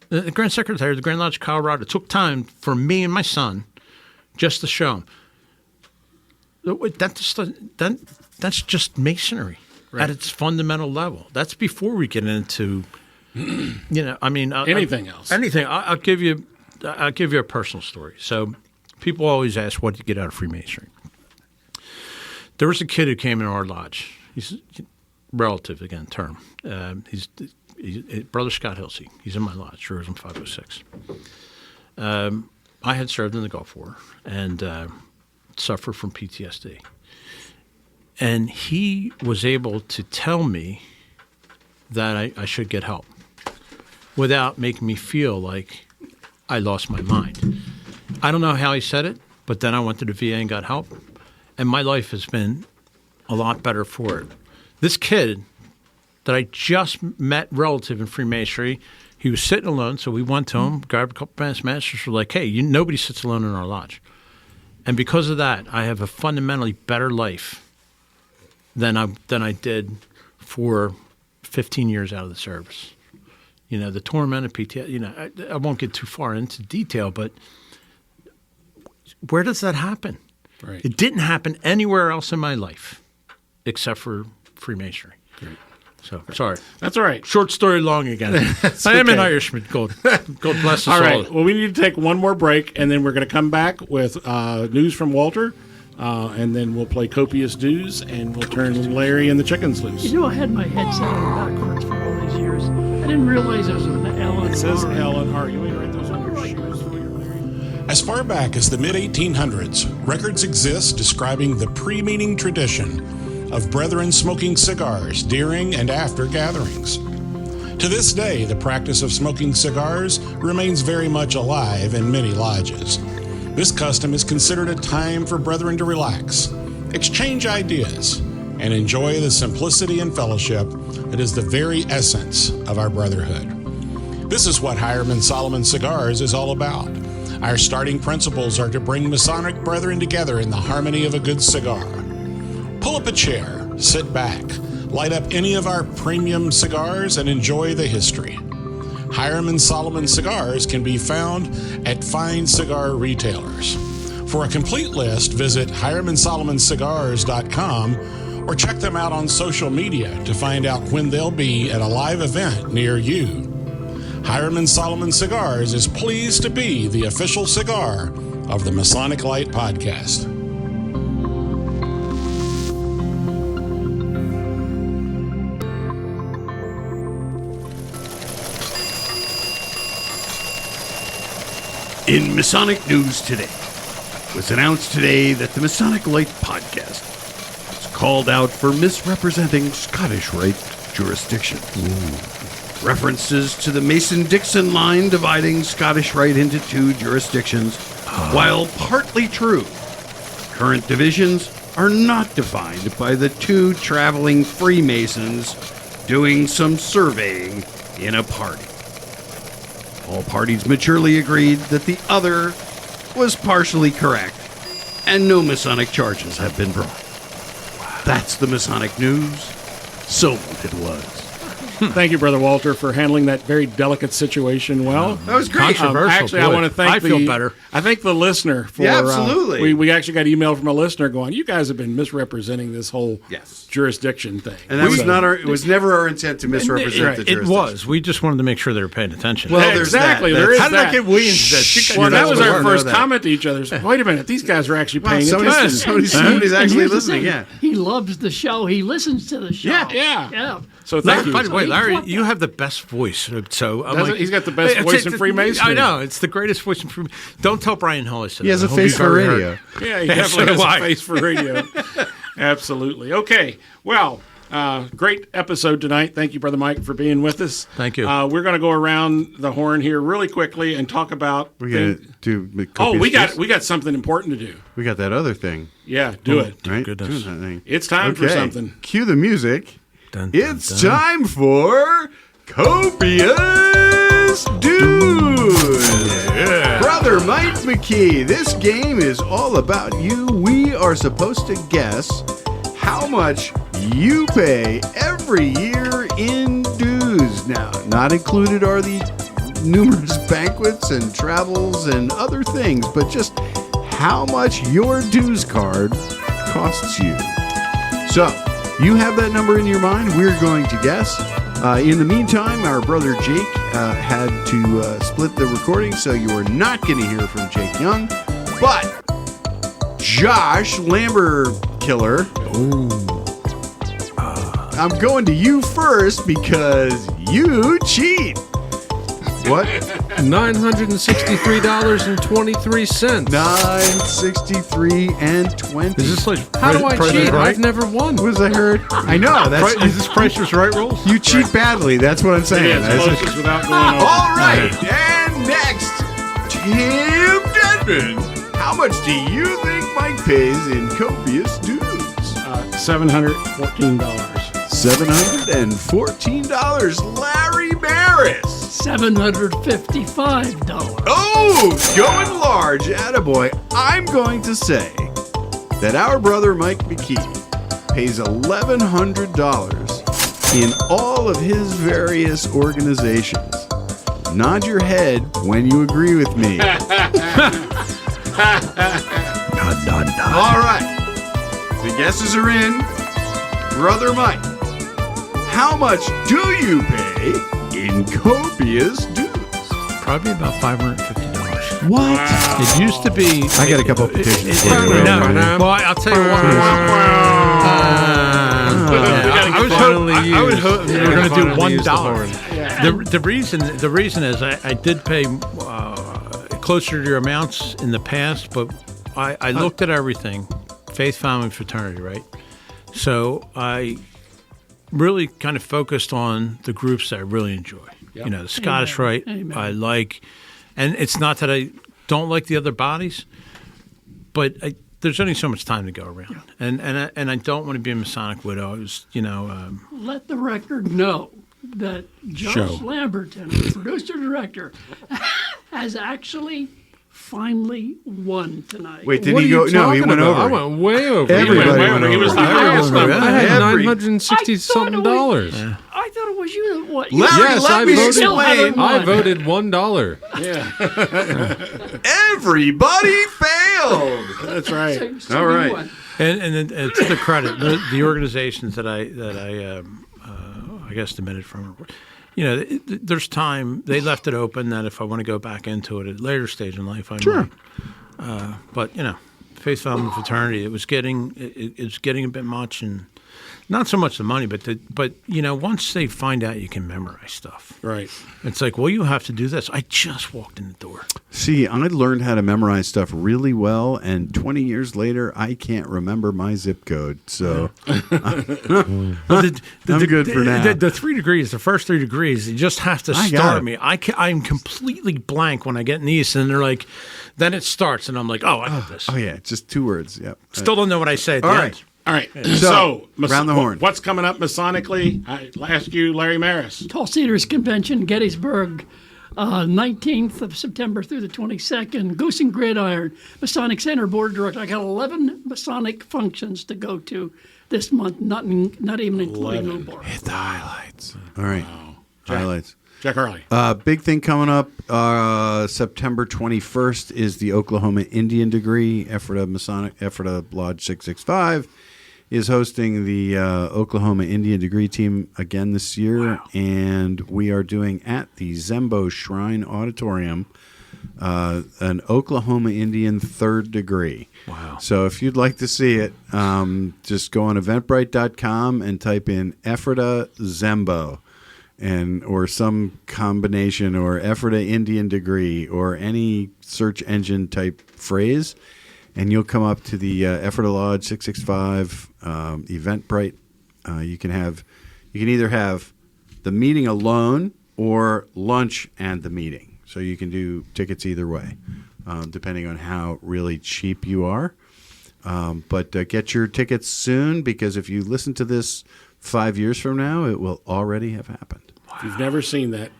The Grand Secretary of the Grand Lodge, Colorado, took time for me and my son just to show him. That's just Masonry at its fundamental level. That's before we get into... anything else. Anything. I'll give you a personal story. So people always ask, what did you get out of Freemasonry? There was a kid who came in our lodge. relative again term. He's Brother Scott Hilsey. He's in my lodge, Tourism 506. I had served in the Gulf War and suffered from PTSD. And he was able to tell me that I should get help without making me feel like I lost my mind. I don't know how he said it, but then I went to the VA and got help. And my life has been a lot better for it. This kid that I just met relative in Freemasonry, he was sitting alone, so we went to him, grabbed a couple of masters, were like, hey, nobody sits alone in our lodge. And because of that, I have a fundamentally better life than I did for 15 years out of the service. You know, the torment of PTSD, you know, I won't get too far into detail, but where does that happen? Right. It didn't happen anywhere else in my life except for Freemasonry. Right. So, sorry. That's all right. Short story long again. I am an Irishman. God bless us all. All right. Well, we need to take one more break, and then we're going to come back with news from Walter, and then we'll play Copious Dues, and we'll turn Larry and the chickens loose. You know, I had my headset on backwards for all these years. I didn't realize it was an L and It says R. L and R. You ain't write those on your shoes for your Larry. As far back as the mid-1800s, records exist describing the pre-meeting tradition of brethren smoking cigars during and after gatherings. To this day, the practice of smoking cigars remains very much alive in many lodges. This custom is considered a time for brethren to relax, exchange ideas, and enjoy the simplicity and fellowship that is the very essence of our brotherhood. This is what Hiram Solomon Cigars is all about. Our starting principles are to bring Masonic brethren together in the harmony of a good cigar. Pull up a chair, sit back, light up any of our premium cigars, and enjoy the history. Hiram Solomon Cigars can be found at fine cigar retailers. For a complete list, visit hiramandsolomonscigars.com or check them out on social media to find out when they'll be at a live event near you. Hiram Solomon Cigars is pleased to be the official cigar of the Masonic Light Podcast. In Masonic news today, it was announced today that the Masonic Light Podcast was called out for misrepresenting Scottish Rite jurisdiction. References to the Mason-Dixon line dividing Scottish Rite into two jurisdictions, while partly true, current divisions are not defined by the two traveling Freemasons doing some surveying in a party. All parties maturely agreed that the other was partially correct, and no Masonic charges have been brought. That's the Masonic news. So it was. Thank you, Brother Walter, for handling that very delicate situation well. That was great. Controversial. Actually, I want to thank I feel better. I thank the listener for. Yeah, absolutely. We actually got email from a listener going, "You guys have been misrepresenting this whole jurisdiction thing." And that was not our. It was never our intent to misrepresent the It jurisdiction. was. We just wanted to make sure they were paying attention. Well, there's exactly. that. There is How did that. I get Williams this? Well, that That's was the our word. first Know that. comment to each other. So, wait a minute, these guys are actually paying somebody's attention. somebody's And actually here's the listening. thing. Yeah. He loves the show. He listens to the show. Yeah. So thank you. By the way, Larry, you have the best voice. So I'm He's got the best voice in Freemasonry. I know. It's the greatest voice in Freemasonry. Don't tell Brian Hall I said He has that. a He'll be face for very radio. hurt. Yeah, he Yeah, definitely so has do a I. face for radio. Absolutely. Okay. Well, great episode tonight. Thank you, Brother Mike, for being with us. Thank you. We're going to go around the horn here really quickly and talk about. We're gonna do. we Copious got Dues? something important to do. We got that other thing. Yeah, do it. Right? goodness. Doing that thing. It's time for Okay. something. Cue the music. Dun, dun, It's dun. time for Copious Dues. Brother Mike McKee, this game is all about you. We are supposed to guess how much you pay every year in dues. Now, not included are the numerous banquets and travels and other things, but just how much your dues card costs you. So, you have that number in your mind. We're going to guess. In the meantime, our brother Jake had to split the recording, so you are not going to hear from Jake Young. But Josh Lamberkiller I'm going to you first because you cheat. What? $963.23. $963.20. Is this like How do I Price is cheat? Right? I've never won. What was I heard? I know. That's Is this Price is Right rules? you cheat badly. That's what I'm saying. Yeah, it's closest without going over. All right, and next, Tim Denman. How much do you think Mike pays in copious dues? $714. $714. Larry Merris. $755. Oh, going large, attaboy. I'm going to say that our brother Mike McKee pays $1,100 in all of his various organizations. Nod your head when you agree with me. Nod. All right. The guesses are in. Brother Mike, how much do you pay in copious dues? Probably about $550. What? It used to be. I got a couple petitions for you. Well, I'll tell you what. I would hope we were going to do $1. The reason is I did pay closer to your amounts in the past, but I looked at everything, faith, family, fraternity, right? So I really kind of focused on the groups that I really enjoy. Yep. You know, the Scottish Rite, I like, and it's not that I don't like the other bodies, but there's only so much time to go around, and I don't want to be a Masonic widow. I was, Let the record know that Josh Lamberton, the producer director, has actually finally won tonight. Wait, did he go? No, he went over. I went way over. Everybody went over. He was the highest number. I had $960-something. I thought it was you that won. Larry, let me explain. I voted $1. Everybody failed. That's right. So All you right. won. And to the credit, the organizations that I guess admitted from, there's time. They left it open that if I want to go back into it at a later stage in life, I might. But faith, family, fraternity, it's getting a bit much, and not so much the money, but once they find out you can memorize stuff, Right. It's like, well, you have to do this. I just walked in the door. See, I learned how to memorize stuff really well, and 20 years later, I can't remember my zip code. So I'm good for now. The 3 degrees, the first 3 degrees, you just have to start me. I'm completely blank when I get in these, and they're like, then it starts, and I'm like, oh, I got this. Oh, yeah, just 2 words. Yep. Still don't know what I say at the end. All right. So round the horn. What's coming up Masonically? I'll ask you, Larry Merris. Tall Cedars Convention, Gettysburg, 19th of September through the 22nd. Goose and Gridiron, Masonic Center Board Director. I got 11 Masonic functions to go to this month, not even including Newport. Hit the highlights. All right. Wow. Highlights. Jack Harley. Big thing coming up, September 21st is the Oklahoma Indian Degree. Ephrata Lodge 665 is hosting the Oklahoma Indian Degree team again this year. Wow. And we are doing at the Zembo Shrine Auditorium an Oklahoma Indian 3rd degree. Wow. So if you'd like to see it, just go on eventbrite.com and type in Ephrata Zembo. Or some combination, or Ephrata Indian Degree, or any search engine type phrase, and you'll come up to the Ephrata Lodge 665 Eventbrite. You can either have the meeting alone or lunch and the meeting. So you can do tickets either way, depending on how really cheap you are. But get your tickets soon, because if you listen to this 5 years from now, it will already have happened. If you've never seen that,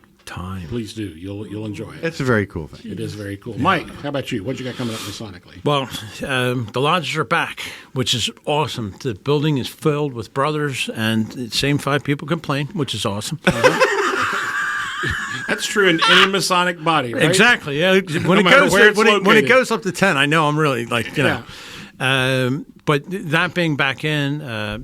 please do. You'll enjoy it. It's a very cool thing. It is very cool. Mike, how about you? What you got coming up Masonically? Well, the lodges are back, which is awesome. The building is filled with brothers, and the same 5 people complain, which is awesome. That's true in any Masonic body, right? Exactly. Yeah. When it goes up to 10, I know I'm really know. But that being back in, I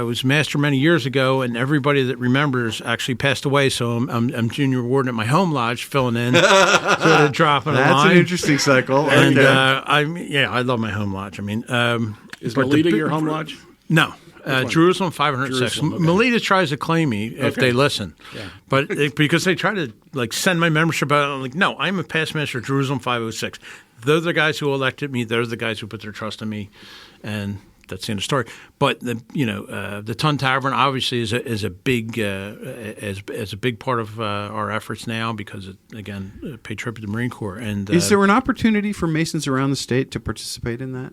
was master many years ago, and everybody that remembers actually passed away. So I'm junior warden at my home lodge, filling in, sort of dropping a line. That's an interesting cycle. And I love my home lodge. I mean, is Melita your home lodge? No. Jerusalem 506. Jerusalem, okay. Melita tries to claim me if Okay. they listen. Yeah. But because they try to send my membership out, I'm like, no, I'm a past master of Jerusalem 506. They're the guys who elected me. They're the guys who put their trust in me. And that's the end of the story. But the Ton Tavern obviously is a big as a big part of our efforts now because it paid tribute to the Marine Corps. And is there an opportunity for Masons around the state to participate in that?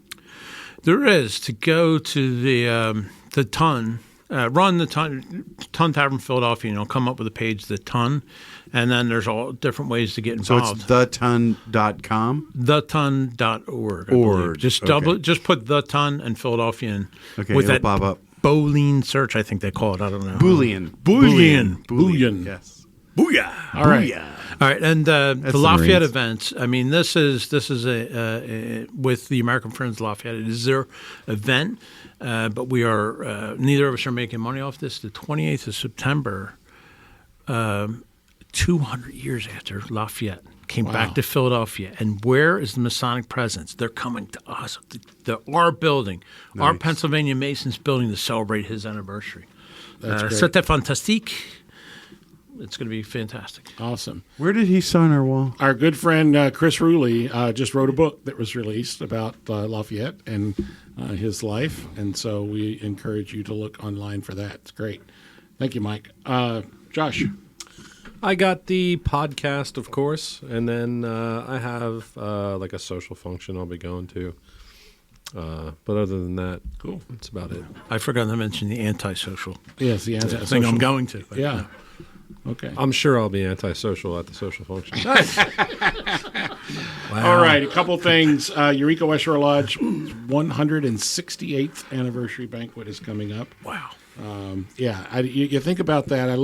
There is to go to the Ton, run the Ton Tavern Philadelphia. Come up with a page, the Ton, and then there's all different ways to get involved. So it's theton.com? Theton.org. Just put the Ton and Philadelphia in. Okay, with it'll that pop up. Boolean search, I think they call it. I don't know. Boolean. Yes. Booyah. All right. All right. And the Lafayette events, I mean, this is with the American Friends of Lafayette. It is their event, but we are, neither of us are making money off this. The 28th of September, 200 years after Lafayette came back to Philadelphia. And where is the Masonic presence? They're coming to us, our building, our Pennsylvania Masons building to celebrate his anniversary. That's great. C'était fantastique. It's going to be fantastic. Awesome. Where did he sign our wall? Our good friend Chris Ruley just wrote a book that was released about Lafayette and his life, and so we encourage you to look online for that. It's great. Thank you, Mike. Josh? I got the podcast, of course, and then I have like a social function I'll be going to. But other than that, cool. That's about it. I forgot to mention the antisocial. Yes, the antisocial. thing I'm going to. Yeah. No. Okay. I'm sure I'll be antisocial at the social function. Wow. All right, a couple things. Eureka West Shore Lodge 168th anniversary banquet is coming up. Wow. You think about that. I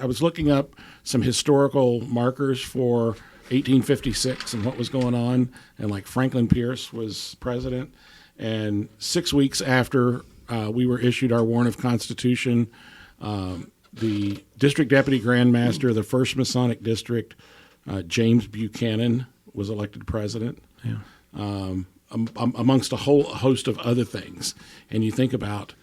was looking up some historical markers for 1856 and what was going on, and like Franklin Pierce was president, and 6 weeks after we were issued our Warrant of Constitution, the District Deputy Grand Master of the 1st Masonic District, James Buchanan, was elected president, amongst a whole host of other things. And you think about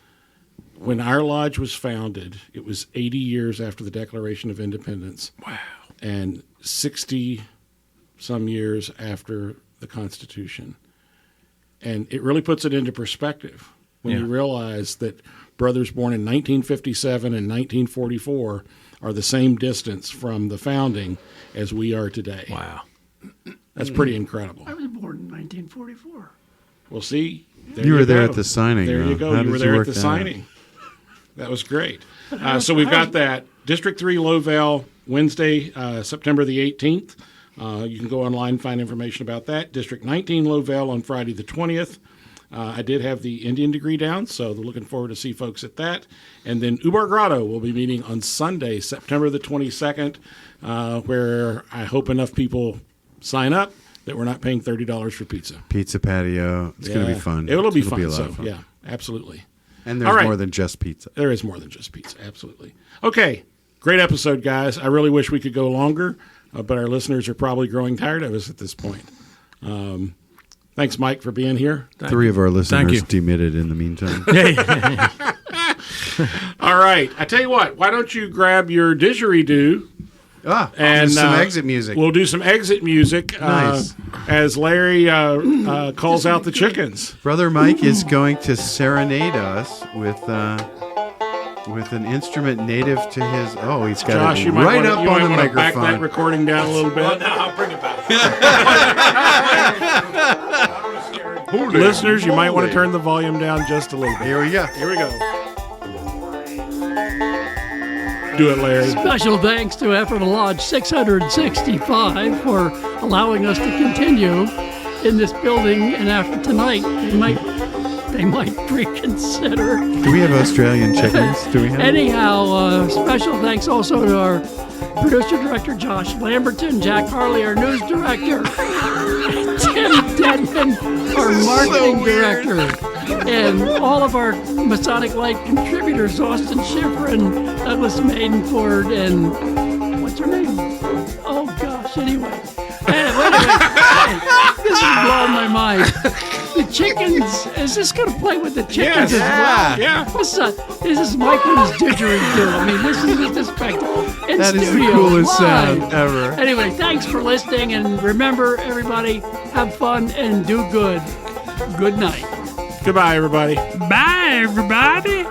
when our lodge was founded, it was 80 years after the Declaration of Independence. Wow. And 60-some years after the Constitution. And it really puts it into perspective when you realize that brothers born in 1957 and 1944 are the same distance from the founding as we are today. Wow. That's pretty incredible. I was born in 1944. Well, see, you were there at the signing. There you go. You were there at the signing. That was great. So we've got that. District 3 Lowville, Wednesday, September the 18th. You can go online and find information about that. District 19 Lowville on Friday the 20th. I did have the Indian degree down, so they're looking forward to see folks at that. And then Ubar Grotto will be meeting on Sunday, September the 22nd, where I hope enough people sign up that we're not paying $30 for pizza. Pizza patio. It's going to be fun. It'll be fun. Be a lot of fun. Yeah, absolutely. And there's more than just pizza. There is more than just pizza, absolutely. Okay, great episode, guys. I really wish we could go longer, but our listeners are probably growing tired of us at this point. Thanks, Mike, for being here. Three of our listeners demitted in the meantime. All right. I tell you what, why don't you grab your didgeridoo? And some exit music. We'll do some exit music nice. As Larry calls out the chickens. Brother Mike is going to serenade us with an instrument native to his. Oh, he's got Josh, it right up on the microphone. Back that recording down a little bit. Well, no, I'll bring it back. Listeners, you might want to turn the volume down just a little bit. Here we go. Here we go. Do it, Larry. Special thanks to Effort Lodge 665 for allowing us to continue in this building. And after tonight, they might reconsider. Do we have Australian chickens? Do we have? Anyhow, special thanks also to our producer director Josh Lamberton, Jack Harley, our news director, Tim Denman, our marketing director, and all of our Masonic Light contributors, Austin Schiffer and Douglas Maidenford, and what's her name? Oh gosh, anyway. Hey, this is blowing my mind. chickens. Is this going to play with the chickens Yes. as well? Yeah. This is Mike with his didgeridoo. I mean, this is just a spectacle. In That is the studio, coolest live. sound ever. Anyway, thanks for listening, and remember, everybody, have fun and do good. Good night. Goodbye, everybody. Bye, everybody.